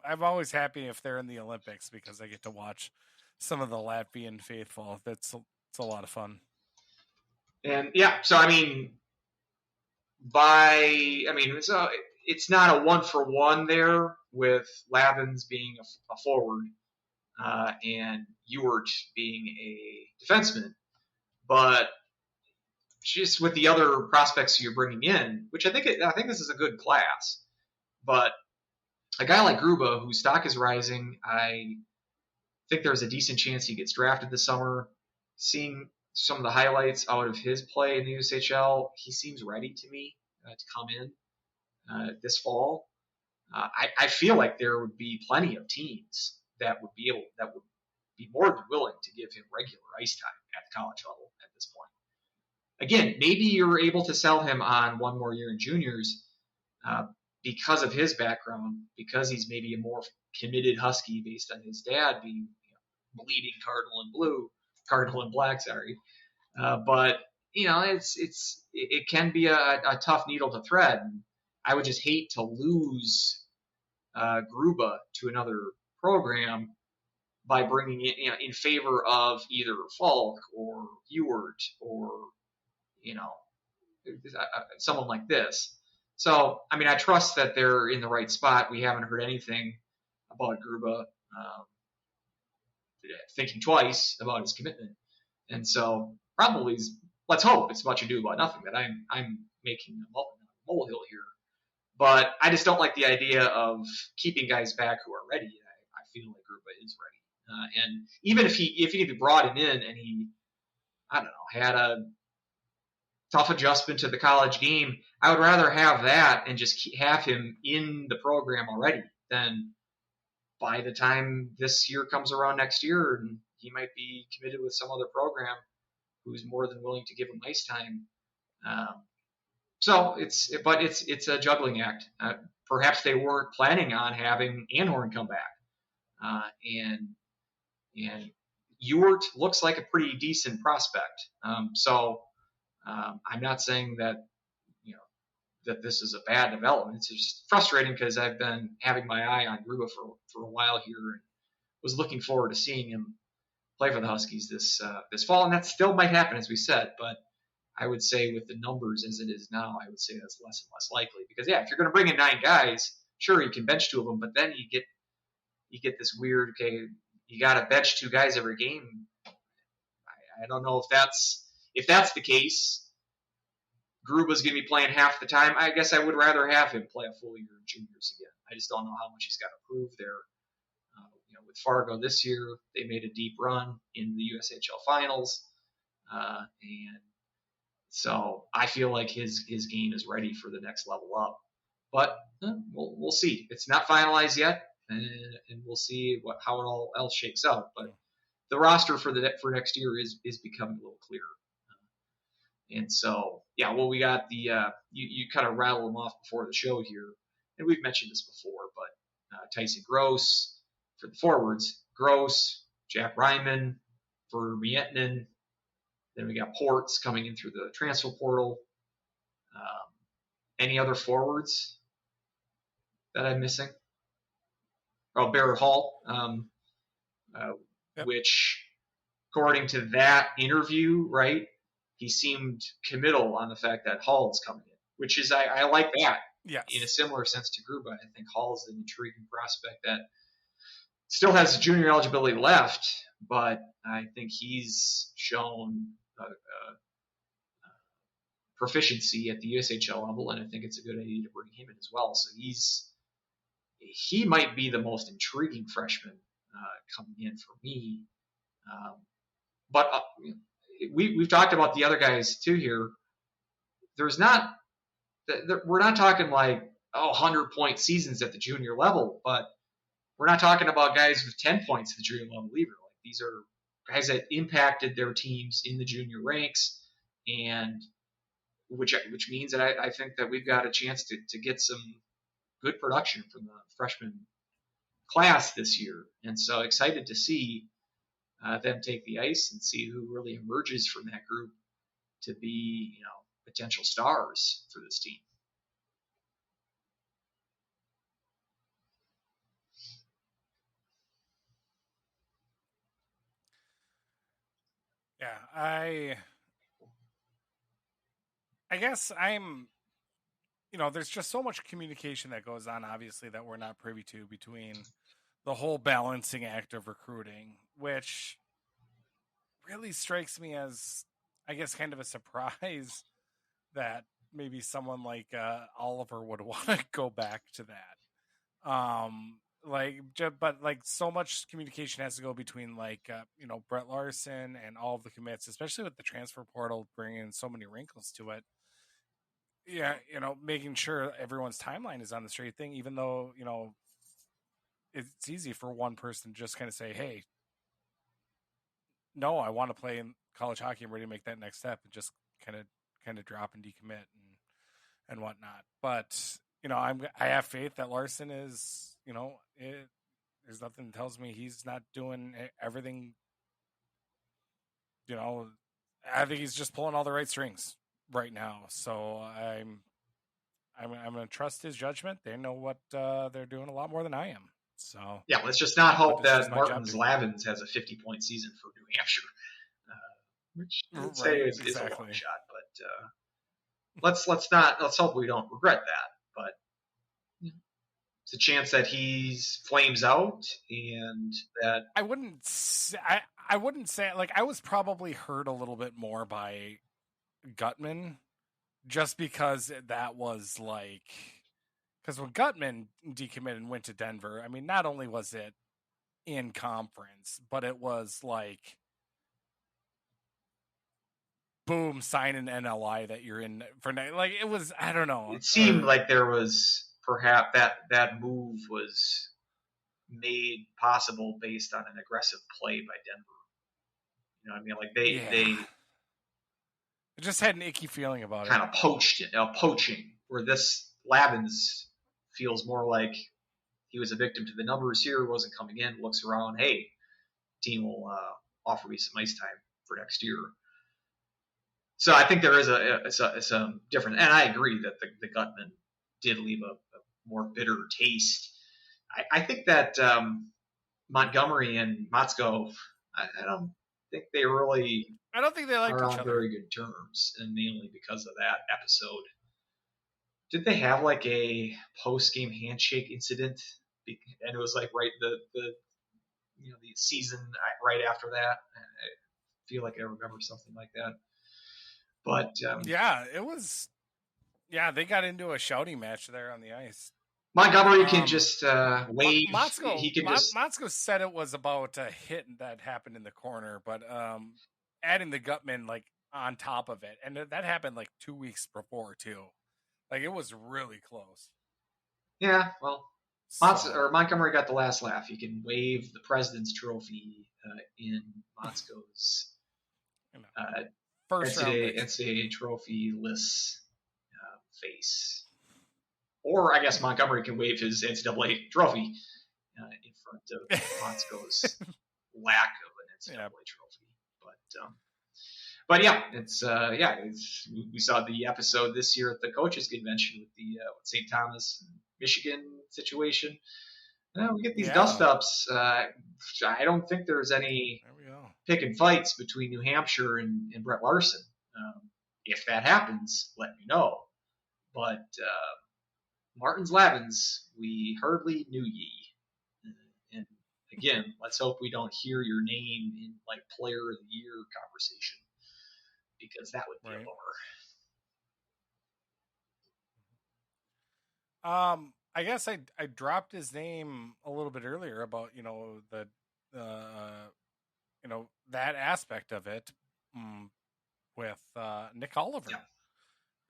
I'm always happy if they're in the Olympics because I get to watch some of the Latvian faithful. It's a lot of fun. And so so it's not a 1-for-1 there with Lavins being a forward and Ewert being a defenseman, but just with the other prospects you're bringing in, which I think this is a good class, but a guy like Gruba, whose stock is rising, I think there's a decent chance he gets drafted this summer. Seeing some of the highlights out of his play in the USHL, he seems ready to me to come in this fall. I feel like there would be plenty of teams that would be more than willing to give him regular ice time at the college level at this point. Again, maybe you're able to sell him on one more year in juniors because of his background, because he's maybe a more committed Husky based on his dad being bleeding Cardinal and Black, sorry. But it can be a tough needle to thread. I would just hate to lose Gruba to another program by bringing it in favor of either Falk or Ewert or someone like this. So I trust that they're in the right spot. We haven't heard anything about Gruba thinking twice about his commitment, and so probably let's hope it's much ado about nothing that I'm making a molehill here. But I just don't like the idea of keeping guys back who are ready. I feel like Gruba is ready, and even if he brought him in and he, had a tough adjustment to the college game, I would rather have that and just have him in the program already than by the time this year comes around next year and he might be committed with some other program who's more than willing to give him ice time. So it's a juggling act. Perhaps they weren't planning on having Anhorn come back, and Ewert looks like a pretty decent prospect. So I'm not saying that that this is a bad development. It's just frustrating because I've been having my eye on Gruba for a while here and was looking forward to seeing him play for the Huskies this fall, and that still might happen, as we said, but I would say with the numbers as it is now, I would say that's less and less likely. Because if you're going to bring in 9 guys, sure, you can bench 2 of them, but then you get this weird, you got to bench 2 guys every game. I don't know if that's the case. Gruba's going to be playing half the time. I guess I would rather have him play a full year in juniors again. I just don't know how much he's got to prove there. With Fargo this year, they made a deep run in the USHL finals, and So I feel like his game is ready for the next level up. But we'll see. It's not finalized yet, and we'll see how it all else shakes out. But the roster for next year is becoming a little clearer. And so, yeah, well, we got the you kind of rattle them off before the show here, and we've mentioned this before, but Tyson Gross for the forwards, Gross, Jack Ryman for Miettinen. Then we got Ports coming in through the transfer portal. Any other forwards that I'm missing? Oh, Barrett Hall, which, according to that interview, right, he seemed committal on the fact that Hall is coming in, which is I like that. Yes. In a similar sense to Gruba, I think Hall is an intriguing prospect that still has junior eligibility left, but I think he's shown proficiency at the USHL level, and I think it's a good idea to bring him in as well. So he might be the most intriguing freshman coming in for me. But we've talked about the other guys too here. We're not talking like 100-point seasons at the junior level, but we're not talking about guys with 10 points at the junior level either. Like, these are guys that impacted their teams in the junior ranks, and which means that I think that we've got a chance to get some good production from the freshman class this year. And so excited to see them take the ice and see who really emerges from that group to be, potential stars for this team. Yeah, I guess there's just so much communication that goes on, obviously, that we're not privy to between the whole balancing act of recruiting, which really strikes me as, I guess, kind of a surprise that maybe someone like Oliver would want to go back to that. But so much communication has to go between Brett Larson and all of the commits, especially with the transfer portal bringing so many wrinkles to it. Yeah, making sure everyone's timeline is on the straight thing, even though, it's easy for one person to just kind of say, hey, no, I want to play in college hockey. I'm ready to make that next step, and just kind of drop and decommit and whatnot. But, I have faith that Larson is, there's nothing that tells me he's not doing everything. I think he's just pulling all the right strings right now. So I'm going to trust his judgment. They know what they're doing a lot more than I am. So yeah, let's just not hope that Martin Slavins has a 50-point season for New Hampshire, which I'd say is a long shot. But let's hope we don't regret that. But it's a chance that he's flames out, and that I wouldn't say I was probably hurt a little bit more by Gutman, just because that was because when Gutman decommitted and went to Denver, I mean, not only was it in conference, but it was boom, sign an NLI that you're in for it was, I don't know. It seemed like there was perhaps that move was made possible based on an aggressive play by Denver. You know what I mean? Like they just had an icky feeling about it. Kind of poaching, where this Lavins feels more like he was a victim to the numbers here, wasn't coming in, looks around, hey, team will offer me some ice time for next year. So I think there is a different, and I agree that the Gutman did leave a more bitter taste. I think that Montgomery and Motzko, I don't think they really I don't think they like are each on other. very good terms, and mainly because of that episode. Did they have a post-game handshake incident? And it was right the season right after that. I feel like I remember something like that. But yeah, it was. Yeah, they got into a shouting match there on the ice. Montgomery can just wave. Motzko said it was about a hit that happened in the corner, but adding the Gutman, on top of it. And that happened like 2 weeks before too. Like it was really close. Yeah, well, Montgomery got the last laugh. He can wave the President's Trophy in Motzko's first NCAA trophy-less face. Or I guess Montgomery can wave his NCAA trophy in front of Motzko's lack of an NCAA trophy. But yeah, we saw the episode this year at the coaches convention with the St. Thomas and Michigan situation. We get these dust-ups. I don't think there's any picking fights between New Hampshire and Brett Larson. If that happens, let me know. But Martins Lavins, we hardly knew ye. And again, let's hope we don't hear your name in like Player of the Year conversation, because that would be a bummer. I guess I dropped his name a little bit earlier about that aspect of it with Nick Oliver,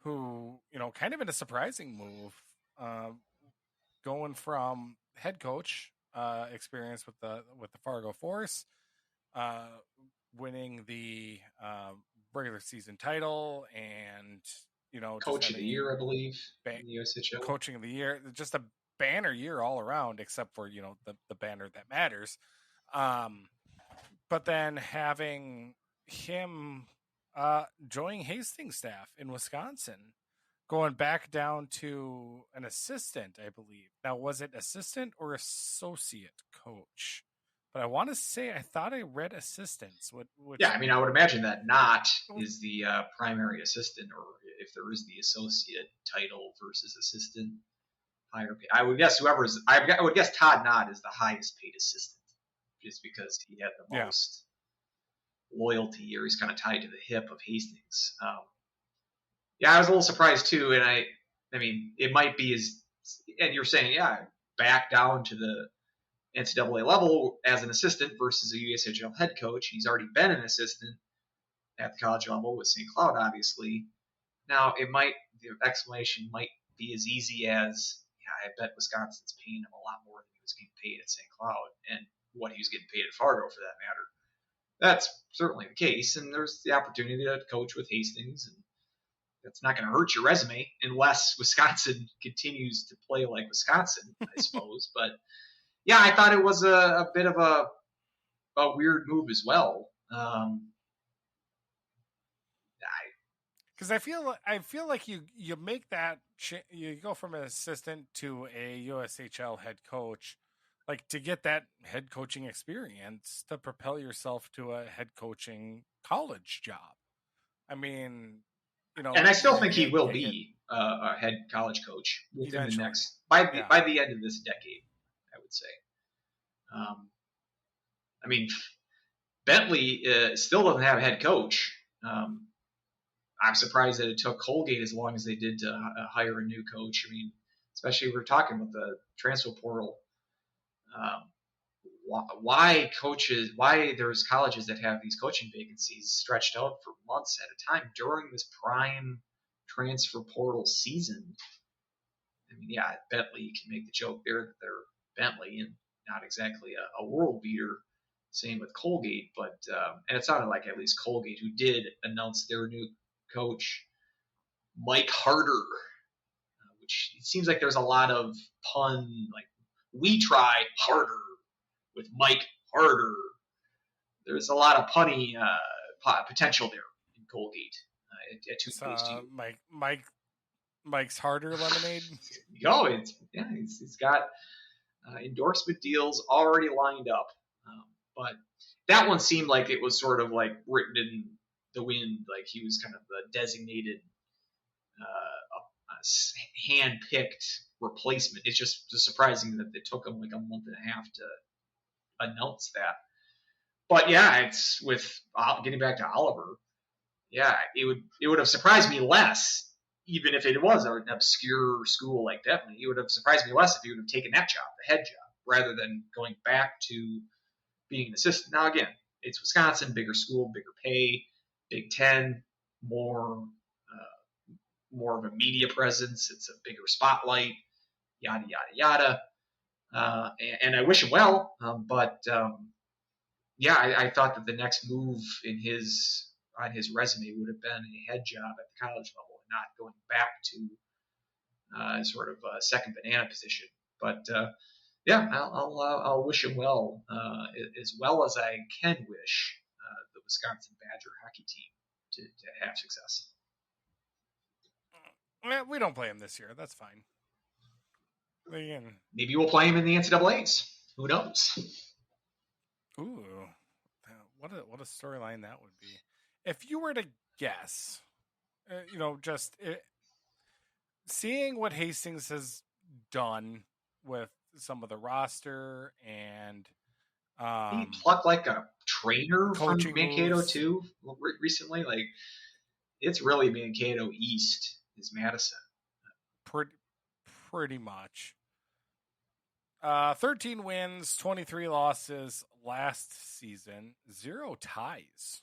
who kind of in a surprising move, going from head coach experience with the Fargo Force, winning the regular season title, and coach of the year, I believe, in the USHL. Coaching of the year, just a banner year all around, except for the banner that matters. But then having him join Hastings staff in Wisconsin, going back down to an assistant, I believe. Now, was it assistant or associate coach? But I want to say I thought I read assistants. Yeah, I mean, I would imagine that not is the primary assistant, or if there is the associate title versus assistant higher pay. I would guess I would guess Todd Knott is the highest paid assistant, just because he had the most loyalty, or he's kind of tied to the hip of Hastings. I was a little surprised too, and I mean, it might be and you're saying, back down to the NCAA level as an assistant versus a USHL head coach. He's already been an assistant at the college level with St. Cloud, obviously. Now, the explanation might be as easy as, I bet Wisconsin's paying him a lot more than he was getting paid at St. Cloud, and what he was getting paid at Fargo, for that matter. That's certainly the case, and there's the opportunity to coach with Hastings, and that's not going to hurt your resume unless Wisconsin continues to play like Wisconsin, I suppose. But I thought it was a bit of a weird move as well. Because I feel like you make that you go from an assistant to a USHL head coach, like to get that head coaching experience to propel yourself to a head coaching college job. I mean, and I still think he will be a head college coach within the next by the end of this decade, I would say. I mean, Bentley still doesn't have a head coach. I'm surprised that it took Colgate as long as they did to hire a new coach. I mean, especially if we're talking about the transfer portal. Why there's colleges that have these coaching vacancies stretched out for months at a time during this prime transfer portal season? I mean, Bentley, you can make the joke there that they're Bentley and not exactly a world beater. Same with Colgate, but and it sounded like at least Colgate, who did announce their new coach, Mike Harder, which it seems like there's a lot of pun, like we try harder with Mike Harder. There's a lot of punny potential there in Colgate at toothpaste. Mike's Harder lemonade. He's got endorsement deals already lined up, but that one seemed like it was sort of like written in the wind, like he was kind of the designated, hand-picked replacement. It's just surprising that it took him like a month and a half to announce that. But it's with getting back to Oliver. It would have surprised me less, even if it was an obscure school like Bentley. It would have surprised me less if he would have taken that job, the head job, rather than going back to being an assistant. Now again, it's Wisconsin, bigger school, bigger pay, Big Ten. more of a media presence. It's a bigger spotlight, yada, yada, yada. And I wish him well, but I thought that the next move on his resume would have been a head job at the college level and not going back to sort of a second banana position. But I'll wish him well, as well as I can wish the Wisconsin Badger hockey team to have success. We don't play him this year. That's fine. Maybe we'll play him in the NCAAs. Who knows? Ooh, what a storyline that would be. If you were to guess, seeing what Hastings has done with some of the roster and he plucked like a trainer from Mankato moves. Too recently. Like, it's really Mankato East is Madison. Pretty much. 13 wins, 23 losses last season, 0 ties.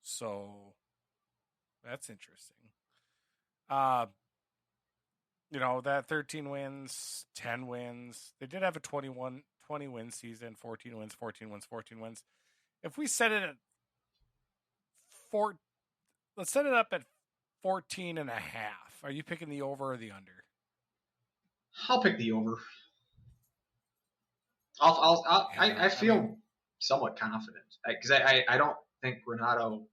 So that's interesting. That 13 wins, 10 wins. They did have a 20 win season, 14 wins, 14 wins, 14 wins. If we set it at let's set it up at 14 and a half. Are you picking the over or the under? I'll pick the over. I feel somewhat confident because I don't think Renato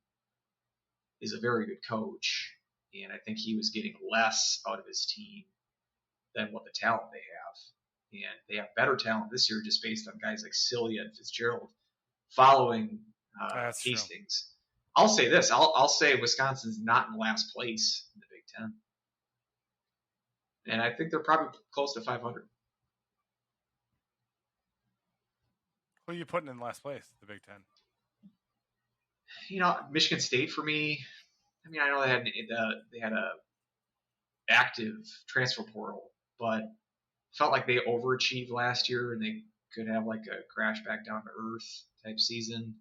is a very good coach, and I think he was getting less out of his team than what the talent they have, and they have better talent this year just based on guys like Cilia and Fitzgerald following Hastings. True. I'll say this: I'll say Wisconsin's not in last place in the Big Ten, and I think they're probably close to 500. Who are you putting in last place, the Big Ten? Michigan State for me. I mean, I know they had a active transfer portal, but felt like they overachieved last year, and they could have like a crash back down to earth type season.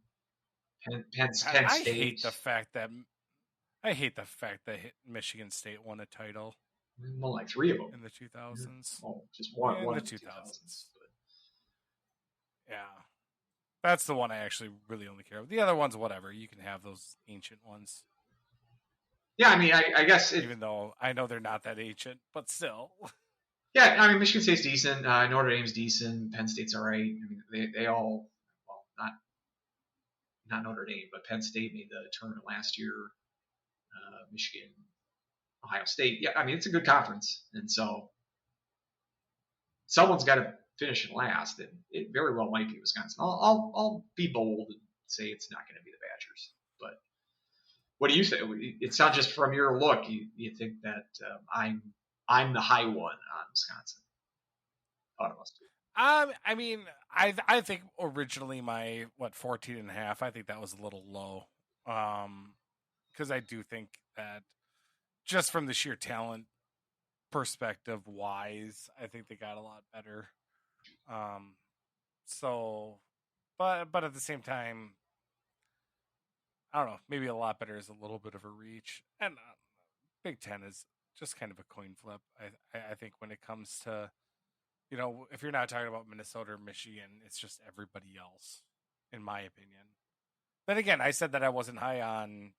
Penn State. I hate the fact that Michigan State won a title. Well, like 3 of them in the 2000s. Oh, just one in the 2000s. Yeah. That's the one I actually really only care about. The other ones, whatever. You can have those ancient ones. Yeah, I mean, I guess... Even though I know they're not that ancient, but still. Yeah, I mean, Michigan State's decent. Notre Dame's decent. Penn State's all right. I mean, they all... Well, not Notre Dame, but Penn State made the tournament last year. Michigan, Ohio State. Yeah, I mean, it's a good conference. And so someone's got to finish in last, and it very well might be Wisconsin. I'll be bold and say it's not going to be the Badgers. But what do you think? It's not just from your look. You think that I'm the high one on Wisconsin. I mean, I think originally my 14.5. I think that was a little low, because I do think that just from the sheer talent perspective wise, I think they got a lot better. But at the same time, I don't know. Maybe a lot better is a little bit of a reach, and Big Ten is just kind of a coin flip. I think when it comes to, if you're not talking about Minnesota or Michigan, it's just everybody else, in my opinion. Then again, I said that I wasn't high on.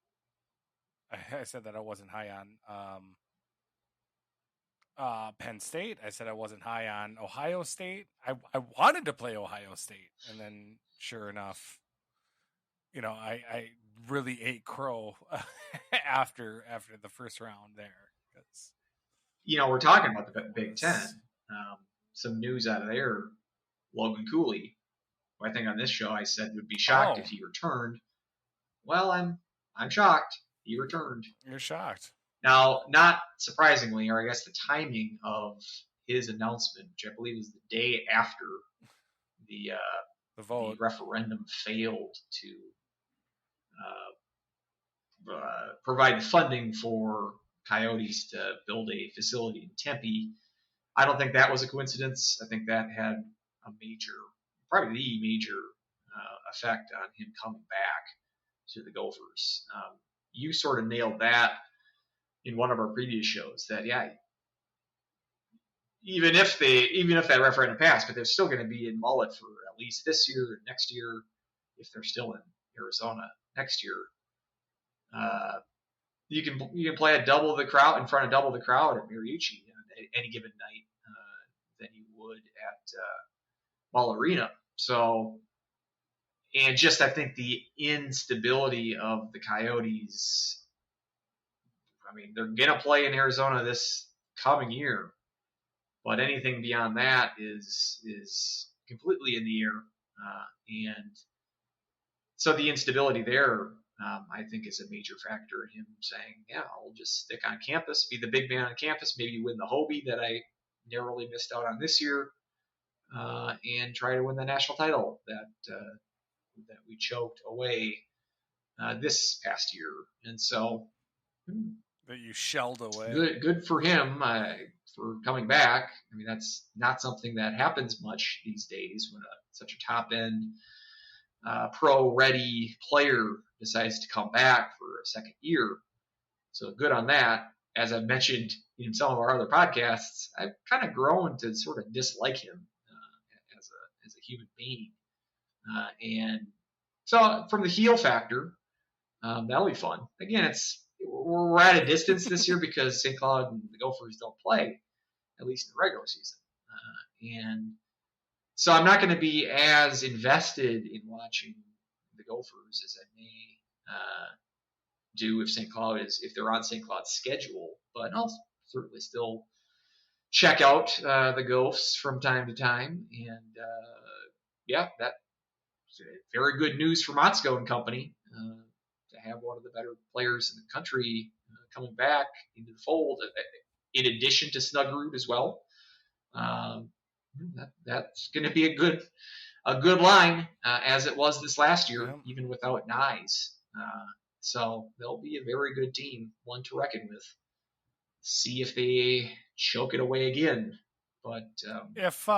Penn State. I said I wasn't high on Ohio State. I wanted to play Ohio State, and then sure enough, I really ate crow after the first round there. Cause, we're talking about the Big Ten. Some news out of there. Logan Cooley, who I think on this show I said would be shocked if he returned. Well, I'm shocked. He returned. You're shocked. Now, not surprisingly, or I guess the timing of his announcement, which I believe was the day after the vote, the referendum failed to provide funding for Coyotes to build a facility in Tempe. I don't think that was a coincidence. I think that had probably the major effect on him coming back to the Gophers. you sort of nailed that in one of our previous shows. That even if that referendum passed, but they're still going to be in mullet for at least this year and next year, if they're still in Arizona next year. You can play in front of double the crowd at Mariucci any given night than you would at Ball Arena. So, and just I think the instability of the Coyotes. I mean, they're gonna play in Arizona this coming year, but anything beyond that is completely in the air, and so the instability there, I think, is a major factor in him saying, "Yeah, I'll just stick on campus, be the big man on campus, maybe win the Hobie that I narrowly missed out on this year, and try to win the national title that we choked away this past year." And so, that you shelled away. Good for him for coming back. I mean, that's not something that happens much these days when such a top end pro-ready player decides to come back for a second year. So good on that. As I've mentioned in some of our other podcasts, I've kind of grown to sort of dislike him as a human being. And so from the heel factor, that'll be fun. Again, we're at a distance this year because St. Cloud and the Gophers don't play, at least in the regular season. And so I'm not going to be as invested in watching the Gophers as I may do if they're on St. Cloud's schedule. But I'll certainly still check out the Gophs from time to time. And that's very good news for Motzko and company to have one of the better players in the country coming back into the fold, in addition to Snuggerud as well. That's going to be a good line as it was this last year, even without Nyes. So they'll be a very good team, one to reckon with. See if they choke it away again. But if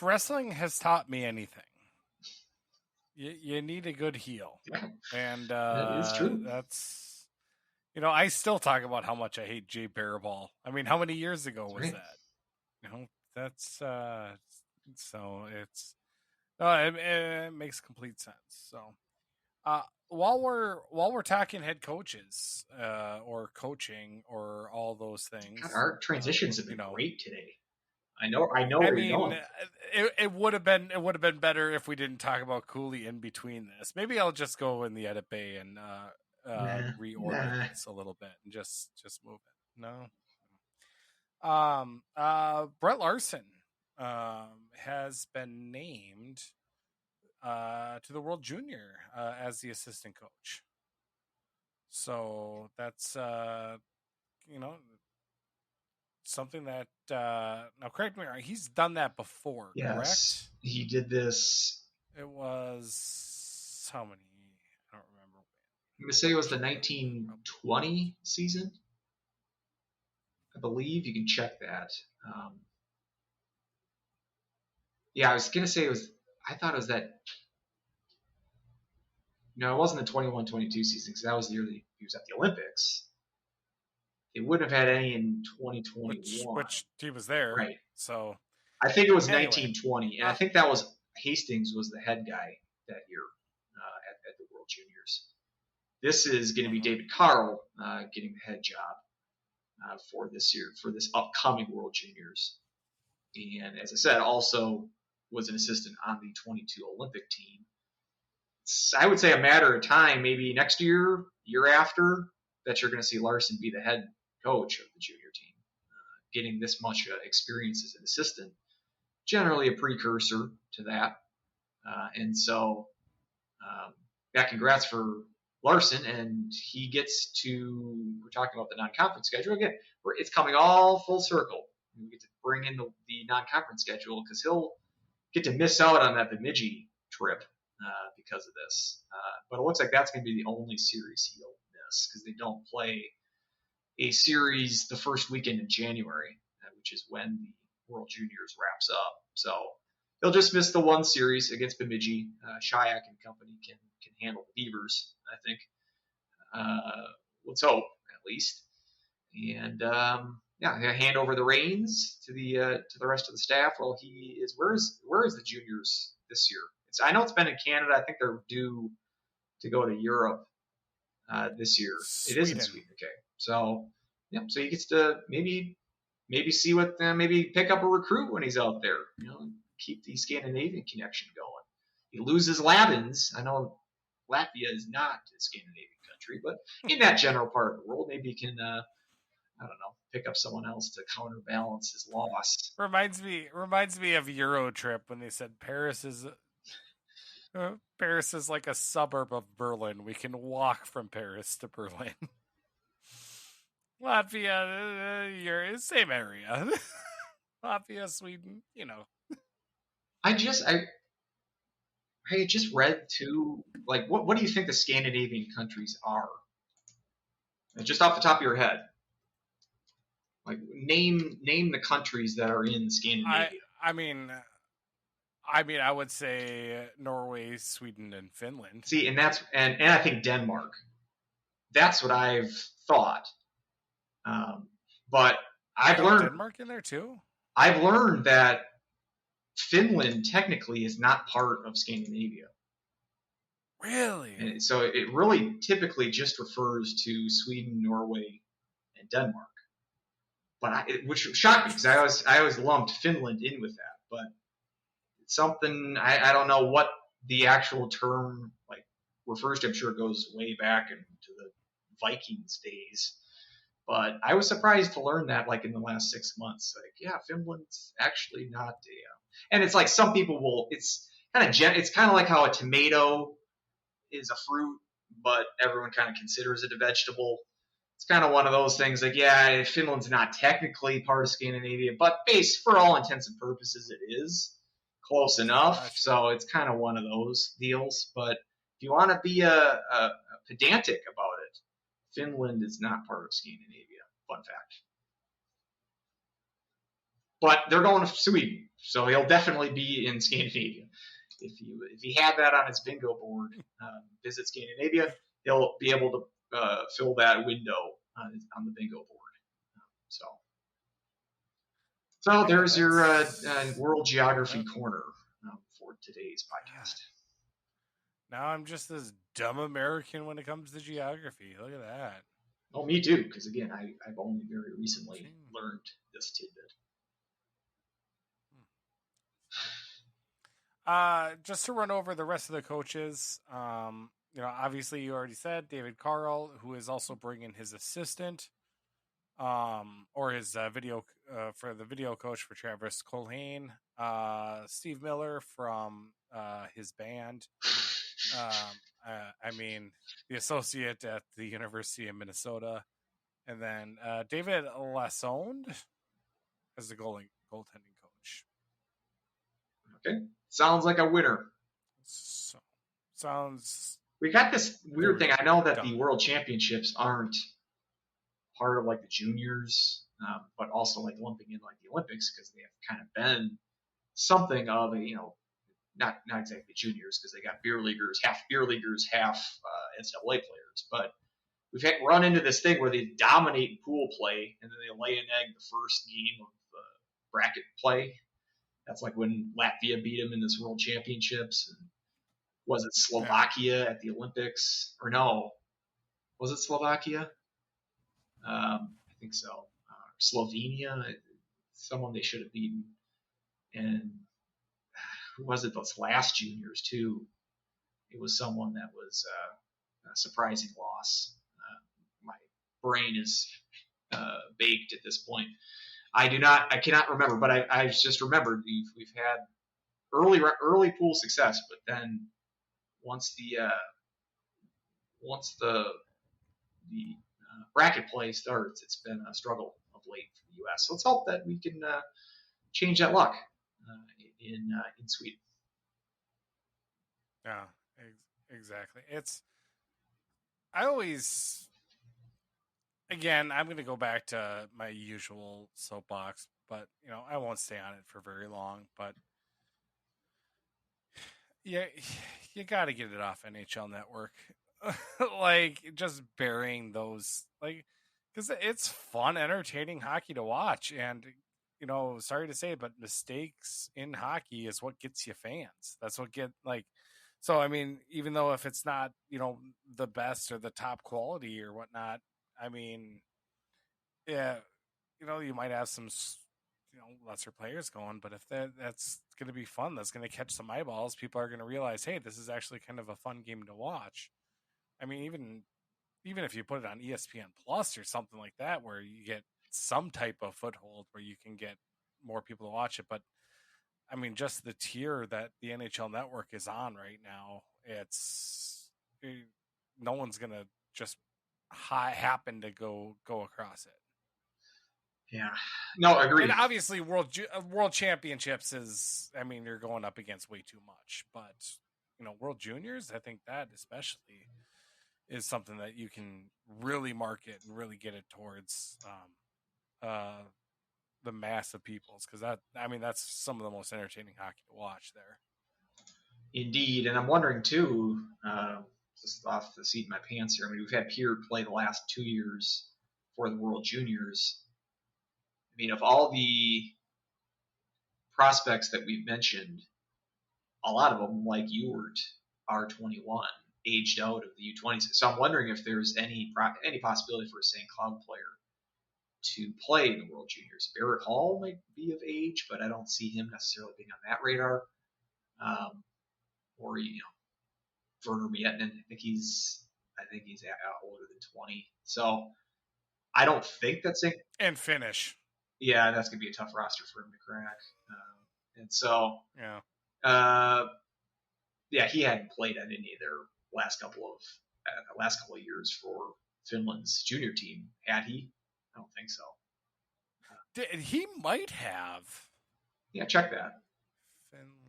wrestling has taught me anything, you need a good heel. Yeah, and that is true. That's I still talk about how much I hate Jay Baraball. I mean, how many years ago was that? That's so it makes complete sense. So while we're talking head coaches or coaching or all those things, God, our transitions have been great today. I know where you're going. It would have been better if we didn't talk about Cooley in between this. Maybe I'll just go in the edit bay and reorder this a little bit and just move it. No. Brett Larson has been named to the World Junior as the assistant coach. So that's something that now correct me, he's done that before, correct? He did this. It was how many? I don't remember. I'm going to say it was the 1920 season. I believe you can check that. I was going to say I thought it was that. No, it wasn't the 21-22 season because that was the year that he was at the Olympics. They wouldn't have had any in 2021. Which he was there. Right. So I think it was 1920. And I think that was Hastings was the head guy that year at the World Juniors. This is going to be David Carl getting the head job for this year, for this upcoming World Juniors. And as I said, also was an assistant on the 22 Olympic team. I would say a matter of time, maybe next year after, that you're going to see Larson be the head coach of the junior team. Getting this much experience as an assistant, generally a precursor to that. And so, congrats for Larson, and he gets to, we're talking about the non-conference schedule. Again, it's coming all full circle. We get to bring in the non-conference schedule because he'll get to miss out on that Bemidji trip because of this. But it looks like that's going to be the only series he'll miss because they don't play a series the first weekend in January, which is when the World Juniors wraps up. So they'll just miss the one series against Bemidji. Shayak and company can handle the Beavers, I think. let's hope at least. And hand over the reins to the rest of the staff. Well, he is. Where is the juniors this year? I know it's been in Canada. I think they're due to go to Europe this year. Sweden. It is in Sweden. Okay, so so he gets to maybe see what maybe pick up a recruit when he's out there. Keep the Scandinavian connection going. He loses Lavins. I know Latvia is not a Scandinavian country, but in that general part of the world, maybe he can. I don't know, pick up someone else to counterbalance his loss. Reminds me of Euro Trip when they said Paris is like a suburb of Berlin. We can walk from Paris to Berlin. Latvia, you're same area. Latvia, Sweden, I just read too. Like, what do you think the Scandinavian countries are? Just off the top of your head. Like, name the countries that are in Scandinavia. I mean, I would say Norway, Sweden, and Finland. See, and I think Denmark. That's what I've thought. But I've learned Denmark in there too. I've learned that Finland technically is not part of Scandinavia. Really? And so it really typically just refers to Sweden, Norway, and Denmark. But which shocked me because I always lumped Finland in with that. But it's something I don't know what the actual term refers to. I'm sure it goes way back into the Vikings days. But I was surprised to learn that in the last 6 months. Finland's actually not and it's like some people will. It's kind of like how a tomato is a fruit, but everyone kind of considers it a vegetable. It's kind of one of those things Finland's not technically part of Scandinavia, but for all intents and purposes, it is close enough. Gotcha. So it's kind of one of those deals. But if you want to be a pedantic about it, Finland is not part of Scandinavia. Fun fact. But they're going to Sweden, so he'll definitely be in Scandinavia. If he had that on his bingo board, visit Scandinavia, he'll be able to fill that window on the bingo board. So there's your world geography corner for today's podcast. Now I'm just this dumb American when it comes to geography. Look at that. Oh, me too, because again, I've only very recently learned this tidbit. Just to run over the rest of the coaches, obviously you already said David Carl, who is also bringing his assistant, or his video for the video coach for Travis Colhane, Steve Miller from his band, the associate at the University of Minnesota, and then David Lassonde as the goaltending coach. Okay. Sounds like a winner. We got this weird thing. I know that the World Championships aren't part of the juniors, but also lumping in the Olympics because they have kind of been something of a not exactly juniors because they got half beer leaguers, half NCAA players. But we've run into this thing where they dominate pool play and then they lay an egg the first game of bracket play. That's when Latvia beat them in this World Championships. And was it Slovakia at the Olympics? Or no? Was it Slovakia? I think so. Slovenia, someone they should have beaten. And who was it? Those last juniors, too. It was someone that was a surprising loss. My brain is baked at this point. I cannot remember, but I just remembered we've had early pool success, but then once the bracket play starts, it's been a struggle of late for the U.S. So let's hope that we can change that luck in Sweden. Yeah, exactly. Again, I'm going to go back to my usual soapbox, but I won't stay on it for very long. But yeah, you got to get it off NHL Network. like just burying those, like, because it's fun, entertaining hockey to watch. And, sorry to say it, but mistakes in hockey is what gets you fans. That's what so, I mean, even though if it's not, the best or the top quality or whatnot, I mean, yeah, you might have some, lesser players going, but if that's going to be fun, that's going to catch some eyeballs. People are going to realize, hey, this is actually kind of a fun game to watch. I mean, even if you put it on ESPN Plus or something like that, where you get some type of foothold where you can get more people to watch it. But I mean, just the tier that the NHL Network is on right now, no one's gonna just happen to go across it. Yeah, no, agreed. And obviously, world championships is, I mean, you're going up against way too much. But World Juniors, I think that especially is something that you can really market and really get it towards the mass of peoples, because that's some of the most entertaining hockey to watch there. Indeed, and I'm wondering too, just off the seat of my pants here. I mean, we've had Pierre play the last 2 years for the World Juniors. I mean, of all the prospects that we've mentioned, a lot of them, like Ewert, are 21, aged out of the U20s. So I'm wondering if there's any possibility for a St. Cloud player to play in the World Juniors. Barrett Hall might be of age, but I don't see him necessarily being on that radar. Or Werner Miettinen. I think he's older than 20. So I don't think that's it. And Finnish. Yeah, that's gonna be a tough roster for him to crack. And so he hadn't played at any of their last couple of years for Finland's junior team. Had he? I don't think so. He might have. Yeah, check that.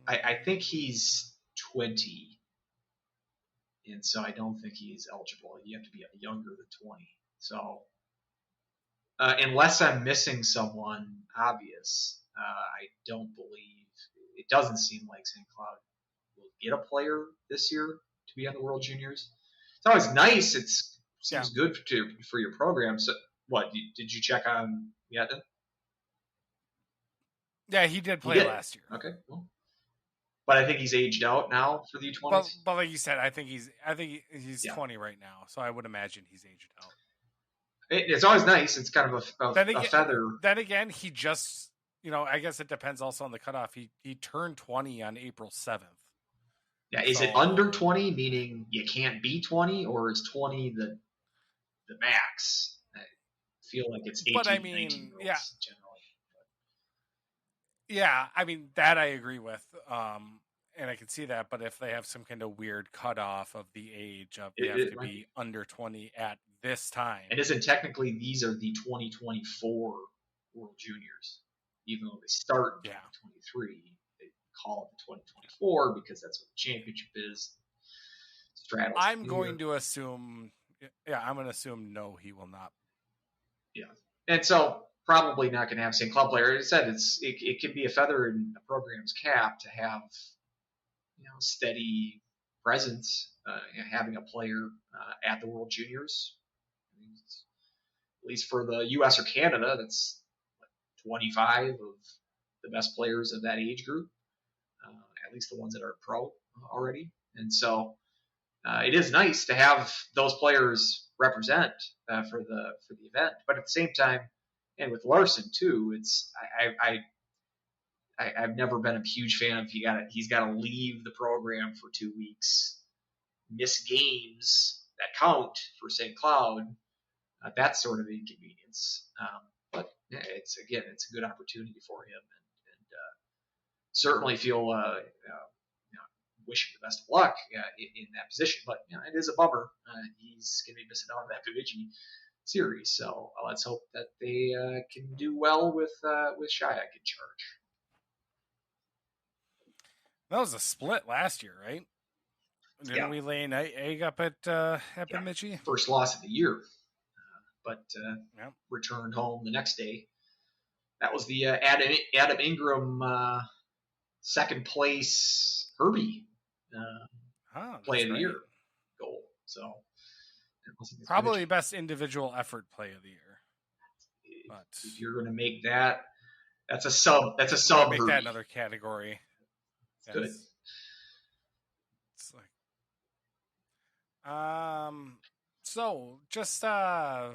I think he's 20, and so I don't think he's eligible. You have to be younger than 20. So unless I'm missing someone obvious, I don't believe it. Doesn't seem like St. Cloud will get a player this year to be on the World Juniors. It's always nice. It seems good for your program. So, what did you check on yet? Yeah, he did play last year. Okay, cool. But I think he's aged out now for the U20s. But like you said, I think he's 20 right now, so I would imagine he's aged out. It's always nice. It's kind of a feather. Then again, he just, I guess it depends also on the cutoff. He turned 20 on April 7th. Yeah, is it under 20, meaning you can't be 20, or is 20 the max? I feel like it's 18, but I mean, 19 generally. Yeah, I mean, that I agree with, and I can see that. But if they have some kind of weird cutoff of the age of they have to be under 20 at this time, and isn't technically these are the 2024 World Juniors, even though they start in 2023, they call it the 2024 because that's what the championship is. I'm going to assume no, he will not. Yeah, and so. Probably not going to have St. Cloud player. As I said, it can be a feather in a program's cap to have steady presence, having a player at the World Juniors. At least for the U.S. or Canada, that's 25 of the best players of that age group, at least the ones that are pro already. And so it is nice to have those players represent for the event, but at the same time. And with Larson too, I've never been a huge fan of he's got to leave the program for 2 weeks, miss games that count for St. Cloud, that sort of inconvenience. But yeah, it's a good opportunity for him, and certainly feel wish him the best of luck in that position. But it is a bummer. He's going to be missing out on that Bemidji series, so let's hope that they can do well with Shayak in charge. That was a split last year, right? Didn't we lay an egg up at Bemidji? First loss of the year, but returned home the next day. That was the Adam Ingram second place Herbie play of the year goal. So Probably best individual effort play of the year. But if you're going to make that, that's a sub. That's a sub. Make that another category. Yes. Good. It's like, so just I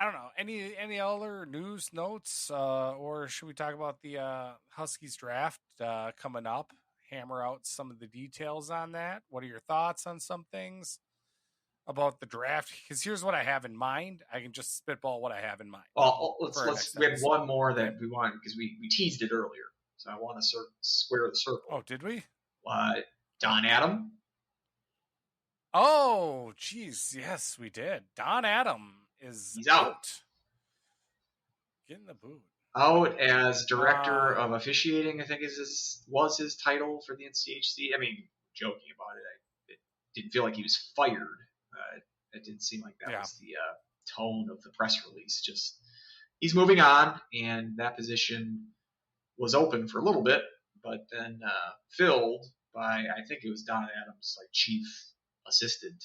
don't know, any other news notes, or should we talk about the Huskies draft coming up? Hammer out some of the details on that. What are your thoughts on some things about the draft? Because here's what I have in mind. I can just spitball what I have in mind. Well, we had one more that we wanted because we teased it earlier. So I want to square the circle. Oh, did we? Don Adam. Oh, geez. Yes, we did. Don Adam he's out. Getting the boot. Out as director of officiating, I think was his title for the NCHC. I mean, joking about it, it didn't feel like he was fired. It didn't seem like that was the tone of the press release. Just he's moving on, and that position was open for a little bit, but then filled by, I think it was Don Adams, like chief assistant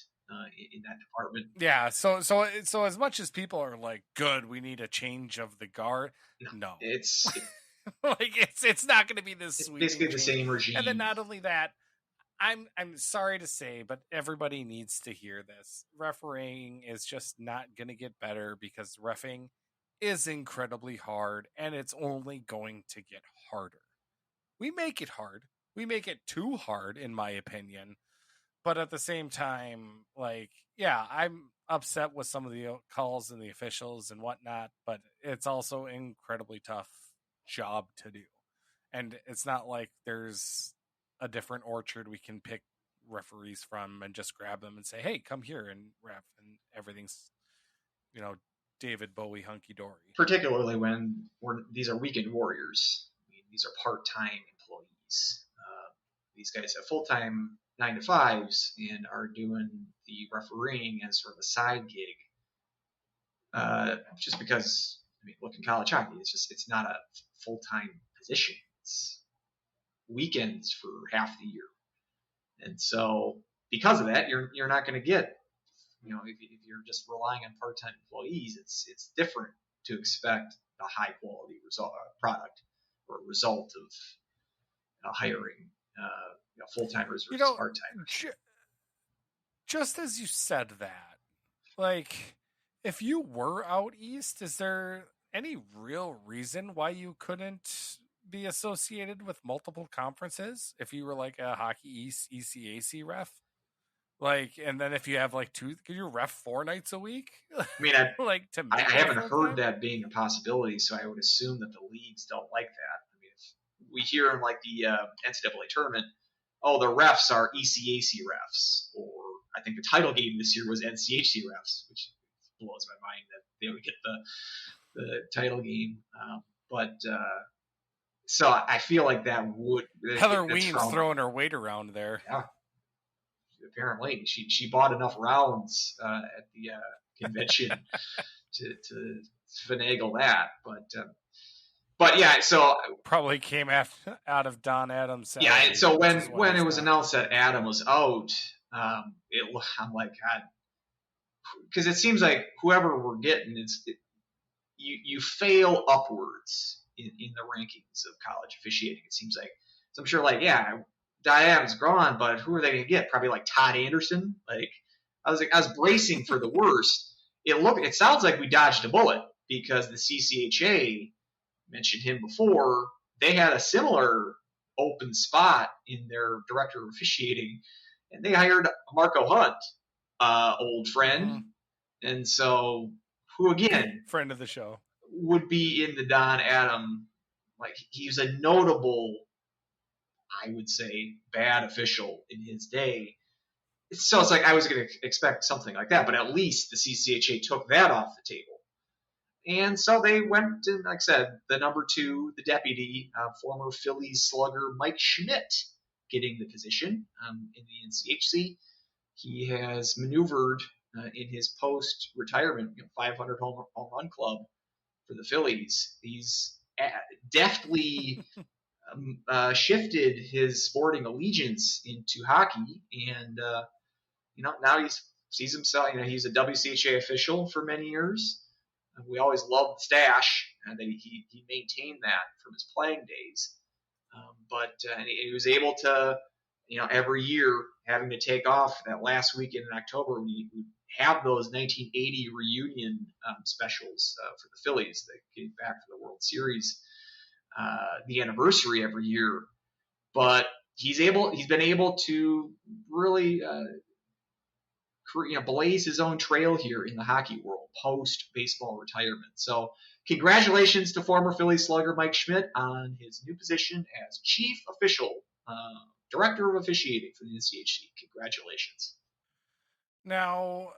in that department. Yeah. So as much as people are like, good, we need a change of the guard. No, it's like it's not going to be this sweet. Basically the same regime. And then not only that, I'm sorry to say, but everybody needs to hear this. Refereeing is just not going to get better because reffing is incredibly hard, and it's only going to get harder. We make it hard. We make it too hard, in my opinion. But at the same time, like, yeah, I'm upset with some of the calls and the officials and whatnot, but it's also an incredibly tough job to do. And it's not like there's a different orchard we can pick referees from and just grab them and say, hey, come here and ref, and everything's, David Bowie hunky-dory. Particularly when these are weekend warriors. I mean, these are part-time employees. These guys have full-time 9-to-5s and are doing the refereeing as sort of a side gig. Just because, look in college hockey, it's not a full-time position. It's weekends for half the year. And so because of that, you're not going to get, if you're just relying on part-time employees, it's different to expect a high-quality product or result of hiring full-timers versus part-timers. Just as you said that, like, if you were out east, is there any real reason why you couldn't be associated with multiple conferences if you were like a Hockey East ECAC ref? Like, and then if you have like could you ref 4 nights a week? I haven't heard that being a possibility, so I would assume that the leagues don't like that. I mean, if we hear in like the NCAA tournament, the refs are ECAC refs, or I think the title game this year was NCHC refs, which blows my mind that they would get the title game. So I feel like that would... Heather Weems throwing her weight around there. Yeah. Apparently. She bought enough rounds at the convention to finagle that. But yeah, so... Probably came out of Don Adams' salary. Yeah, and so when it was announced that Adam was out, I'm like, God... Because it seems like whoever we're getting, you fail upwards in the rankings of college officiating. It seems like, so I'm sure, like, yeah, Diane's gone, but who are they going to get? Probably like Todd Anderson. Like, I was bracing for the worst. It sounds like we dodged a bullet because the CCHA, mentioned him before, they had a similar open spot in their director of officiating, and they hired Marco Hunt, old friend, and so who again, friend of the show, would be in the Don Adam. Like, he was a notable, I would say, bad official in his day. So it's like I was going to expect something like that, but at least the CCHA took that off the table. And so they went, and like I said, the number 2, the deputy, former Phillies slugger Mike Schmidt, getting the position in the NCHC. He has maneuvered in his post-retirement 500 home run club for the Phillies. He's deftly shifted his sporting allegiance into hockey, and now he's sees himself, he's a WCHA official for many years. We always loved the stash, and that he maintained that from his playing days. But he was able to, every year having to take off that last weekend in October when you have those 1980 reunion specials for the Phillies that came back for the World Series, the anniversary every year. But he's been able to really blaze his own trail here in the hockey world post baseball retirement. So congratulations to former Phillies slugger Mike Schmidt on his new position as chief official, director of officiating for the NCHC. Congratulations. Now,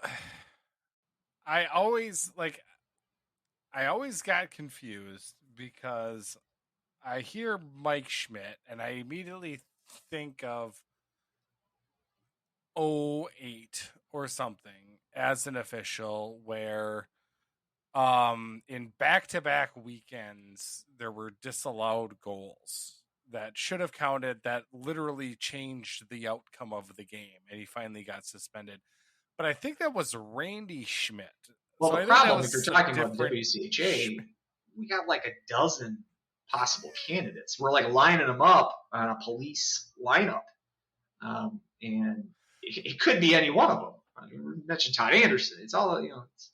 I always got confused because I hear Mike Schmidt and I immediately think of 2008 or something as an official where in back-to-back weekends there were disallowed goals that should have counted that literally changed the outcome of the game, and he finally got suspended. But I think that was Randy Schmidt. Well, the problem, if you're talking about WCHA, we got like a dozen possible candidates. We're like lining them up on a police lineup. And it could be any one of them. We mentioned Todd Anderson. It's all, it's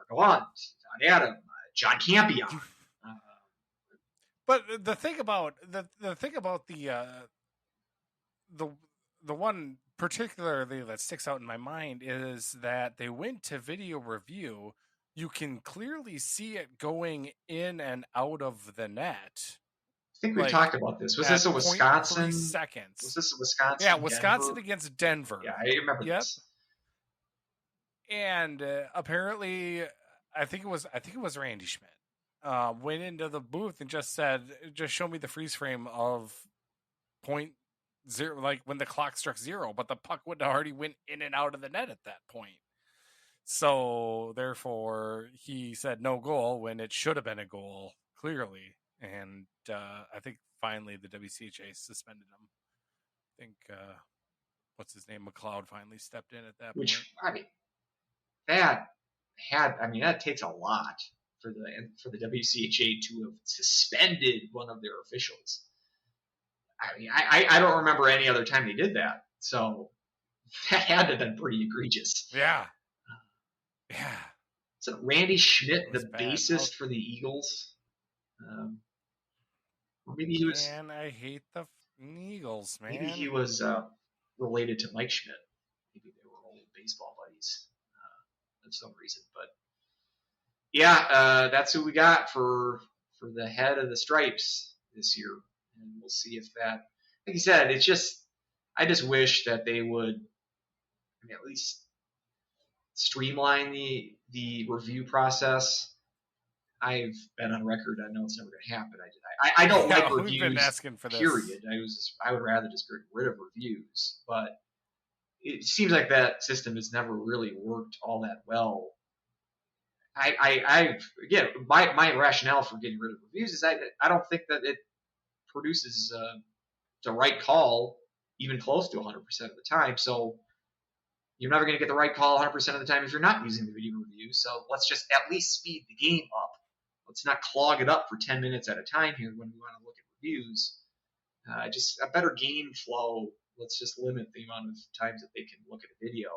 Marco Hunt, Todd Adam, John Campion. But the thing about the one particularly that sticks out in my mind is that they went to video review. You can clearly see it going in and out of the net. I think we talked about this. Was this a Wisconsin? Seconds. Was this a Wisconsin? Yeah, Wisconsin against Denver. Yeah, I remember this. And apparently, I think it was Randy Schmidt went into the booth and just said, "Just show me the freeze frame of .0, like when the clock struck 0, but the puck would already went in and out of the net at that point." So therefore, he said no goal when it should have been a goal clearly. And I think finally the WCHA suspended him. I think what's his name, McLeod, finally stepped in at that point. That takes a lot for the WCHA to have suspended one of their officials. I don't remember any other time they did that. So that had to have been pretty egregious. Yeah. So Randy Schmidt, the bassist for the Eagles. Or maybe he was. Man, I hate the Eagles, man. Maybe he was related to Mike Schmidt. Maybe they were old baseball buddies for some reason. But yeah, that's who we got for the head of the Stripes this year, and we'll see if that. Like you said, I just wish that they would, at least streamline the review process. I've been on record. I know it's never going to happen. I don't like reviews. We've been asking for this. Period. I would rather just get rid of reviews, but it seems like that system has never really worked all that well. Again, my rationale for getting rid of reviews is I don't think that it produces the right call even close to 100% of the time. So you're never going to get the right call 100% of the time if you're not using the video review. So let's just at least speed the game up. Let's not clog it up for 10 minutes at a time here when we want to look at reviews. Just a better game flow. Let's just limit the amount of times that they can look at a video.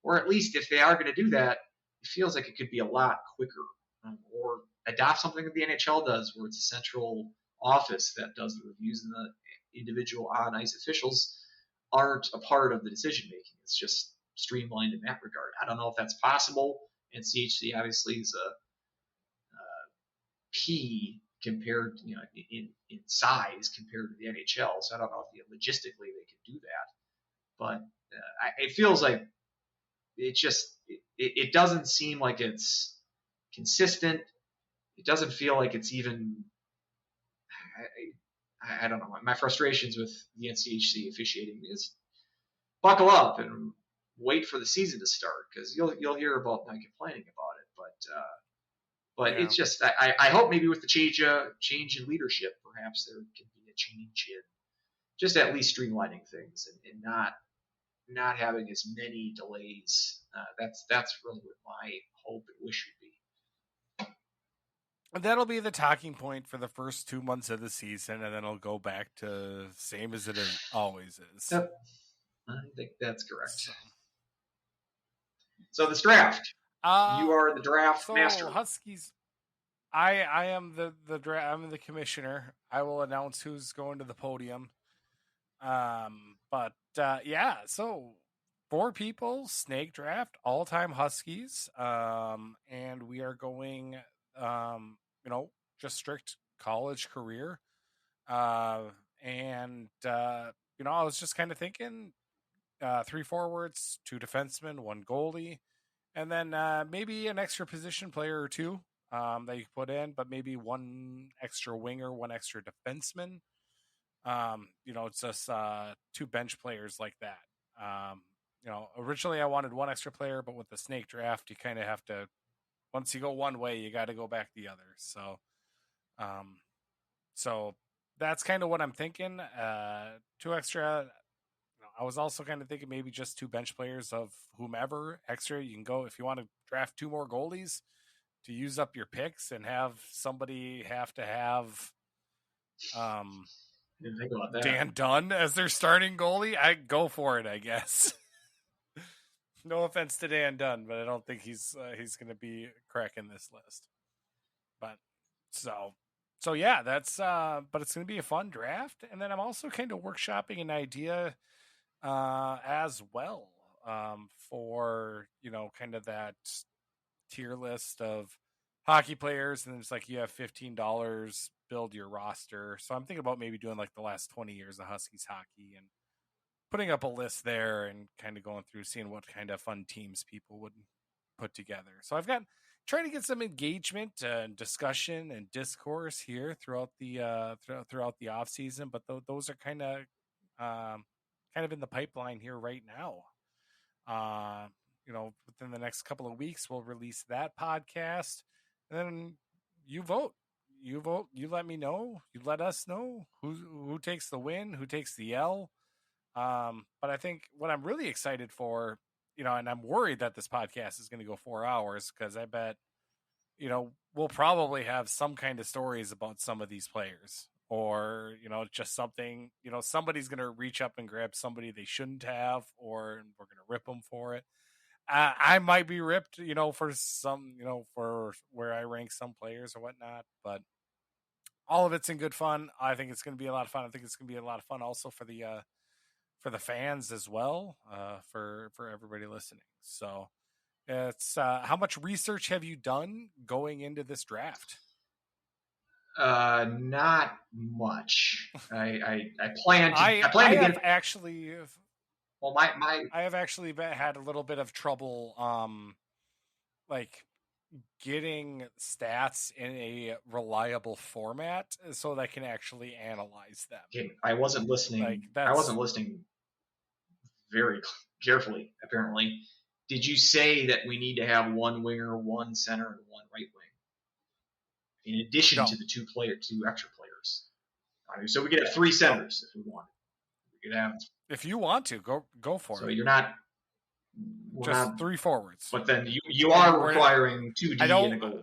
Or at least if they are going to do that, it feels like it could be a lot quicker. Or adopt something that the NHL does where it's a central office that does the reviews and the individual on-ice officials aren't a part of the decision-making. It's just streamlined in that regard. I don't know if that's possible. And CHC obviously is a P compared, in size compared to the NHL. So I don't know if logistically they could do that. But it feels like it doesn't seem like it's consistent. It doesn't feel like it's even. I don't know. My frustrations with the NCHC officiating is buckle up and wait for the season to start, because you'll hear about my complaining about it. But yeah. It's just I hope maybe with the change in leadership, perhaps there can be a change in just at least streamlining things and not not having as many delays. That's really what my hope and wish would be. That'll be the talking point for the first 2 months of the season, and then it'll go back to same as it always is. Yep. I think that's correct. So this draft. You are the draft master. Huskies. I am the draft. I'm the commissioner. I will announce who's going to the podium. So 4 people, snake draft, all-time Huskies. And we are going, just strict college career. I was just kind of thinking 3 forwards, 2 defensemen, 1 goalie, and then maybe an extra position player or 2 that you can put in, but maybe 1 extra winger, 1 extra defenseman. It's just 2 bench players like that. Originally I wanted 1 extra player, but with the snake draft, you kind of have to, once you go one way, you got to go back the other. So that's kind of what I'm thinking. 2 extra. I was also kind of thinking maybe just 2 bench players of whomever extra. You can go if you want to draft 2 more goalies to use up your picks and have somebody have to have Didn't think about that. Dan Dunn as their starting goalie. I go for it, I guess. No offense to Dan Dunn, but I don't think he's going to be cracking this list. But so yeah, that's but it's going to be a fun draft, and then I'm also kind of workshopping an idea as well for kind of that tier list of hockey players, and it's like you have $15, build your roster. So I'm thinking about maybe doing like the last 20 years of Huskies hockey and putting up a list there and kind of going through seeing what kind of fun teams people would put together. So I've got trying to get some engagement and discussion and discourse here throughout the throughout the off season, but those are kind of in the pipeline here right now. Within the next couple of weeks, we'll release that podcast, and then you vote. You let me know. You let us know who takes the win, who takes the L. But I think what I'm really excited for, and I'm worried that this podcast is going to go 4 hours because I bet, we'll probably have some kind of stories about some of these players, or, just something, somebody's going to reach up and grab somebody they shouldn't have, or we're going to rip them for it. I might be ripped, for some, for where I rank some players or whatnot, but all of it's in good fun. I think it's going to be a lot of fun. I think it's going to be a lot of fun also for the fans as well, for everybody listening. So it's how much research have you done going into this draft? Not much. I plan to get actually. Well, I have actually had a little bit of trouble, getting stats in a reliable format so that I can actually analyze them. Okay, I wasn't listening. I wasn't listening very carefully, apparently. Did you say that we need to have 1 winger, 1 center, and 1 right wing? In addition to the 2 extra players. So we could have 3 centers if we wanted. We could have. If you want to, go for it. So you're not. Just 3 forwards. But then you are requiring 2D and a goalie.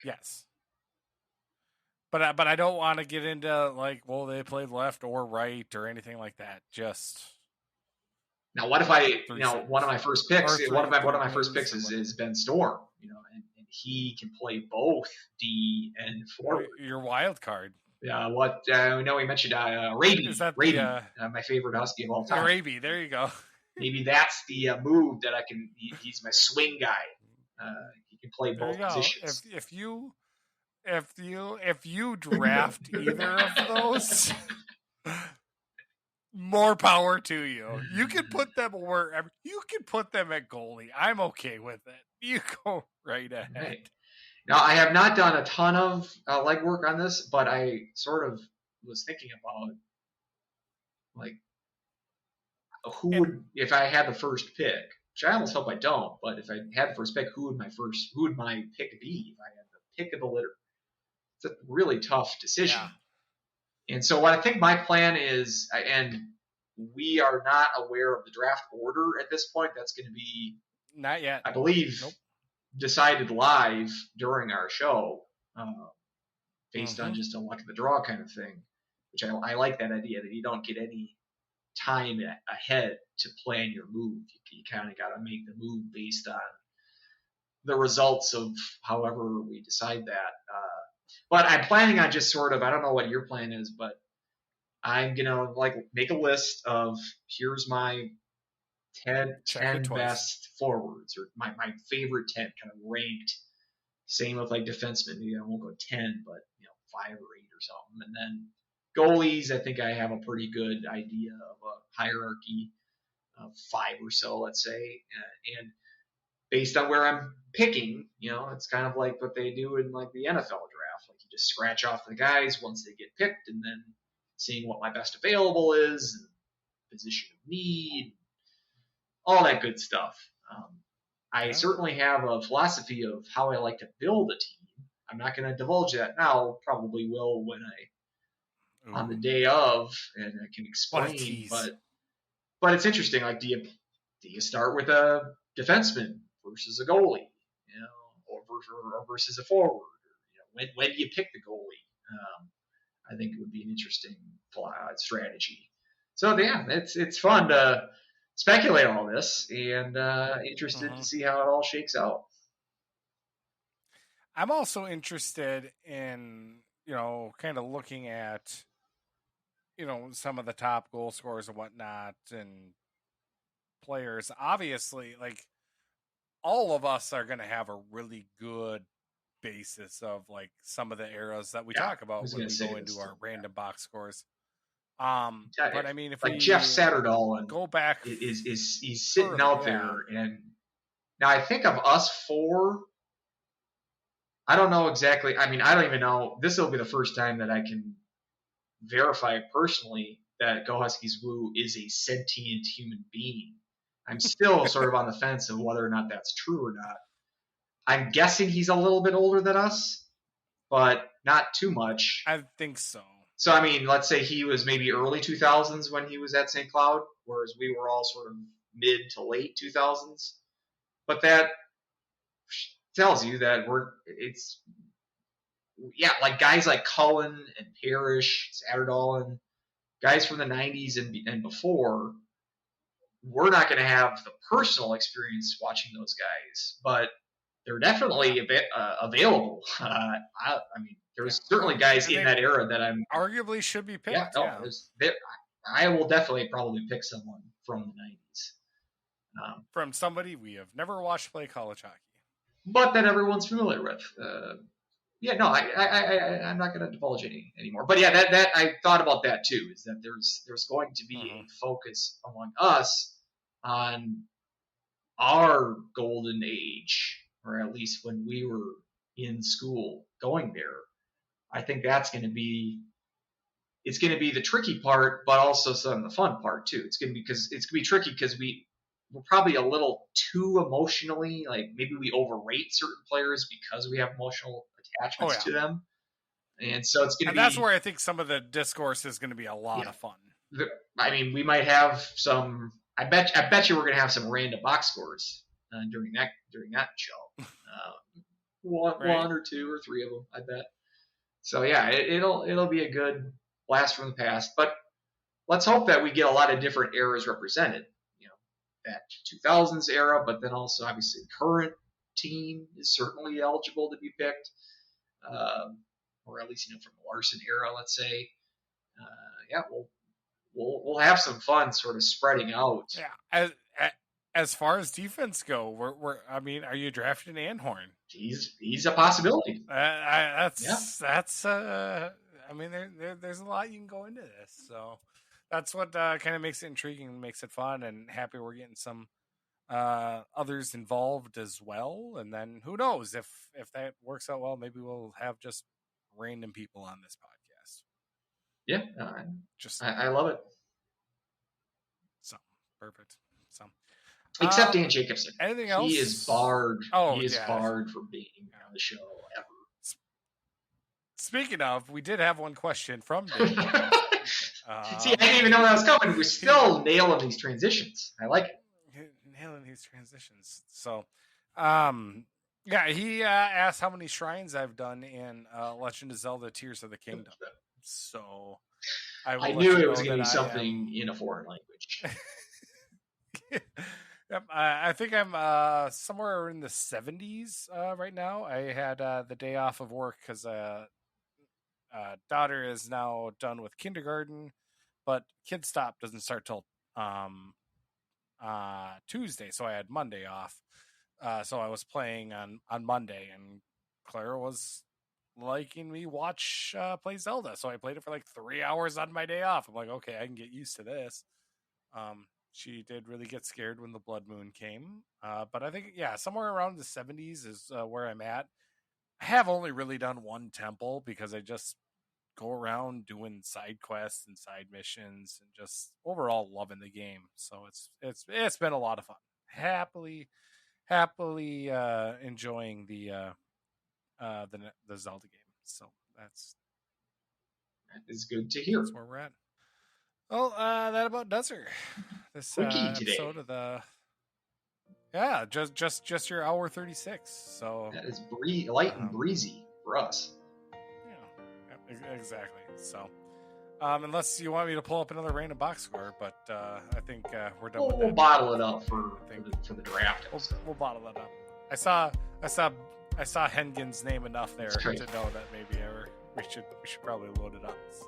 Yes. But I don't want to get into they played left or right or anything like that. Just now, what if one of my first picks? One of my first picks is Ben Storm. And he can play both D and forward. Your wild card. No, we mentioned Raby. Is that Raby, my favorite Husky of all time. Raby, there you go. Maybe that's the move that I can. He's my swing guy. He can play both positions. If you draft either of those, more power to you. You can put them wherever. You can put them at goalie. I'm okay with it. You go right ahead. Right. Now, I have not done a ton of legwork on this, but I sort of was thinking about who would, if I had the first pick, which I almost hope I don't, but if I had the first pick, who would my pick be if I had the pick of the litter? It's a really tough decision. Yeah. And so what I think my plan is, and we are not aware of the draft order at this point. That's going to be not yet, I believe, decided live during our show, based on just a luck of the draw kind of thing. Which I like that idea that you don't get any time ahead to plan your move. You kind of got to make the move based on the results of however we decide that. But I'm planning on just sort of, I don't know what your plan is, but I'm going to make a list of here's my 10 best forwards, or my favorite 10 kind of ranked. Same with defensemen. Maybe I won't go 10, but 5 or 8 or something. And then goalies, I think I have a pretty good idea of a hierarchy of 5 or so, let's say. And based on where I'm picking, it's kind of like what they do in the NFL draft. You just scratch off the guys once they get picked, and then seeing what my best available is, and position of need, all that good stuff. I certainly have a philosophy of how I like to build a team. I'm not going to divulge that now. Probably will when on the day of, and I can explain. But it's interesting. Do you start with a defenseman versus a goalie, or versus a forward? When do you pick the goalie? I think it would be an interesting strategy. So yeah, it's fun to speculate on all this, and interested to see how it all shakes out. I'm also interested in kind of looking at some of the top goal scorers and whatnot, and players. Obviously, all of us are going to have a really good basis of some of the eras that we talk about when we go into our random box scores. But I mean, if Jeff Satterdahl and go back, he's sitting out there, and now I think of us 4. I don't know exactly. I mean, I don't even know. This will be the first time that I can verify personally that Go Huskies Woo is a sentient human being. I'm still sort of on the fence of whether or not that's true or not. I'm guessing he's a little bit older than us, but not too much. I think so. So, I mean, let's say he was maybe early 2000s when he was at St. Cloud, whereas we were all sort of mid to late 2000s. But that tells you that guys like Cullen and Parrish, Satterdahl, and guys from the 90s and before, we're not going to have the personal experience watching those guys, but they're definitely available. I mean, there's certainly guys in that era that I'm arguably should be picked. I will definitely probably pick someone from the 90s. From somebody we have never watched play college hockey, but that everyone's familiar with. I'm not going to divulge any anymore. But yeah, that I thought about that too. Is that there's going to be a focus among us on our golden age, or at least when we were in school going there. I think it's going to be the tricky part, but also some of the fun part too. It's going to be tricky because we're probably a little too emotionally, maybe we overrate certain players because we have emotional attachments to them. And so it's going to be... that's where I think some of the discourse is going to be a lot of fun. I mean, we might have some... I bet you we're going to have some random box scores during that show. One or 2 or 3 of them, I bet. So yeah, it'll be a good blast from the past. But let's hope that we get a lot of different eras represented. That 2000s era, but then also obviously the current team is certainly eligible to be picked, or at least from the Larson era, let's say. We'll have some fun sort of spreading out. Yeah, as far as defense go, I mean, are you drafting Anhorn? He's a possibility. I mean, there's a lot you can go into this, so. That's what kind of makes it intriguing, makes it fun, and happy we're getting some others involved as well. And then who knows if that works out well, maybe we'll have just random people on this podcast. Yeah, I love it. So perfect. So except Dan Jacobson. Anything else? He is barred. Barred from being on the show ever. Speaking of, we did have one question from Dan. See, I didn't even know that was coming. We're still nailing these transitions. I like it. Nailing these transitions. So, yeah, he asked how many shrines I've done in Legend of Zelda: Tears of the Kingdom. So, I knew it was going to be something in a foreign language. Yep, I think I'm somewhere in the 70s right now. I had the day off of work because daughter is now done with kindergarten, but Kid Stop doesn't start till Tuesday, so I had Monday off. So I was playing on Monday, and Clara was liking me play Zelda, so I played it for like 3 hours on my day off. I'm like, okay, I can get used to this. She did really get scared when the blood moon came, but I think somewhere around the 70s is where I'm at. I have only really done one temple because I just go around doing side quests and side missions and just overall loving the game. So it's been a lot of fun. Happily enjoying the Zelda game. So that is good to hear. That's where we're at. Well, that about does her. This episode of the just your hour 36. So that is light and breezy for us. Yeah, exactly. So, unless you want me to pull up another random box score, but I think we're done. With that. We'll bottle it up for the draft. We'll bottle it up. I saw Hengen's name enough there to know that maybe we should probably load it up. So.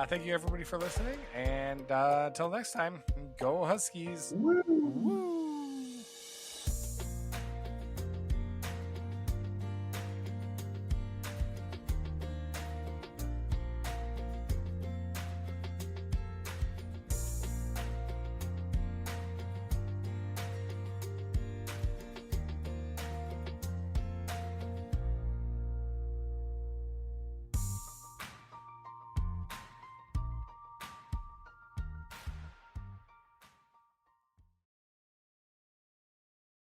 Thank you everybody for listening, and until next time, go Huskies. Woo. Woo.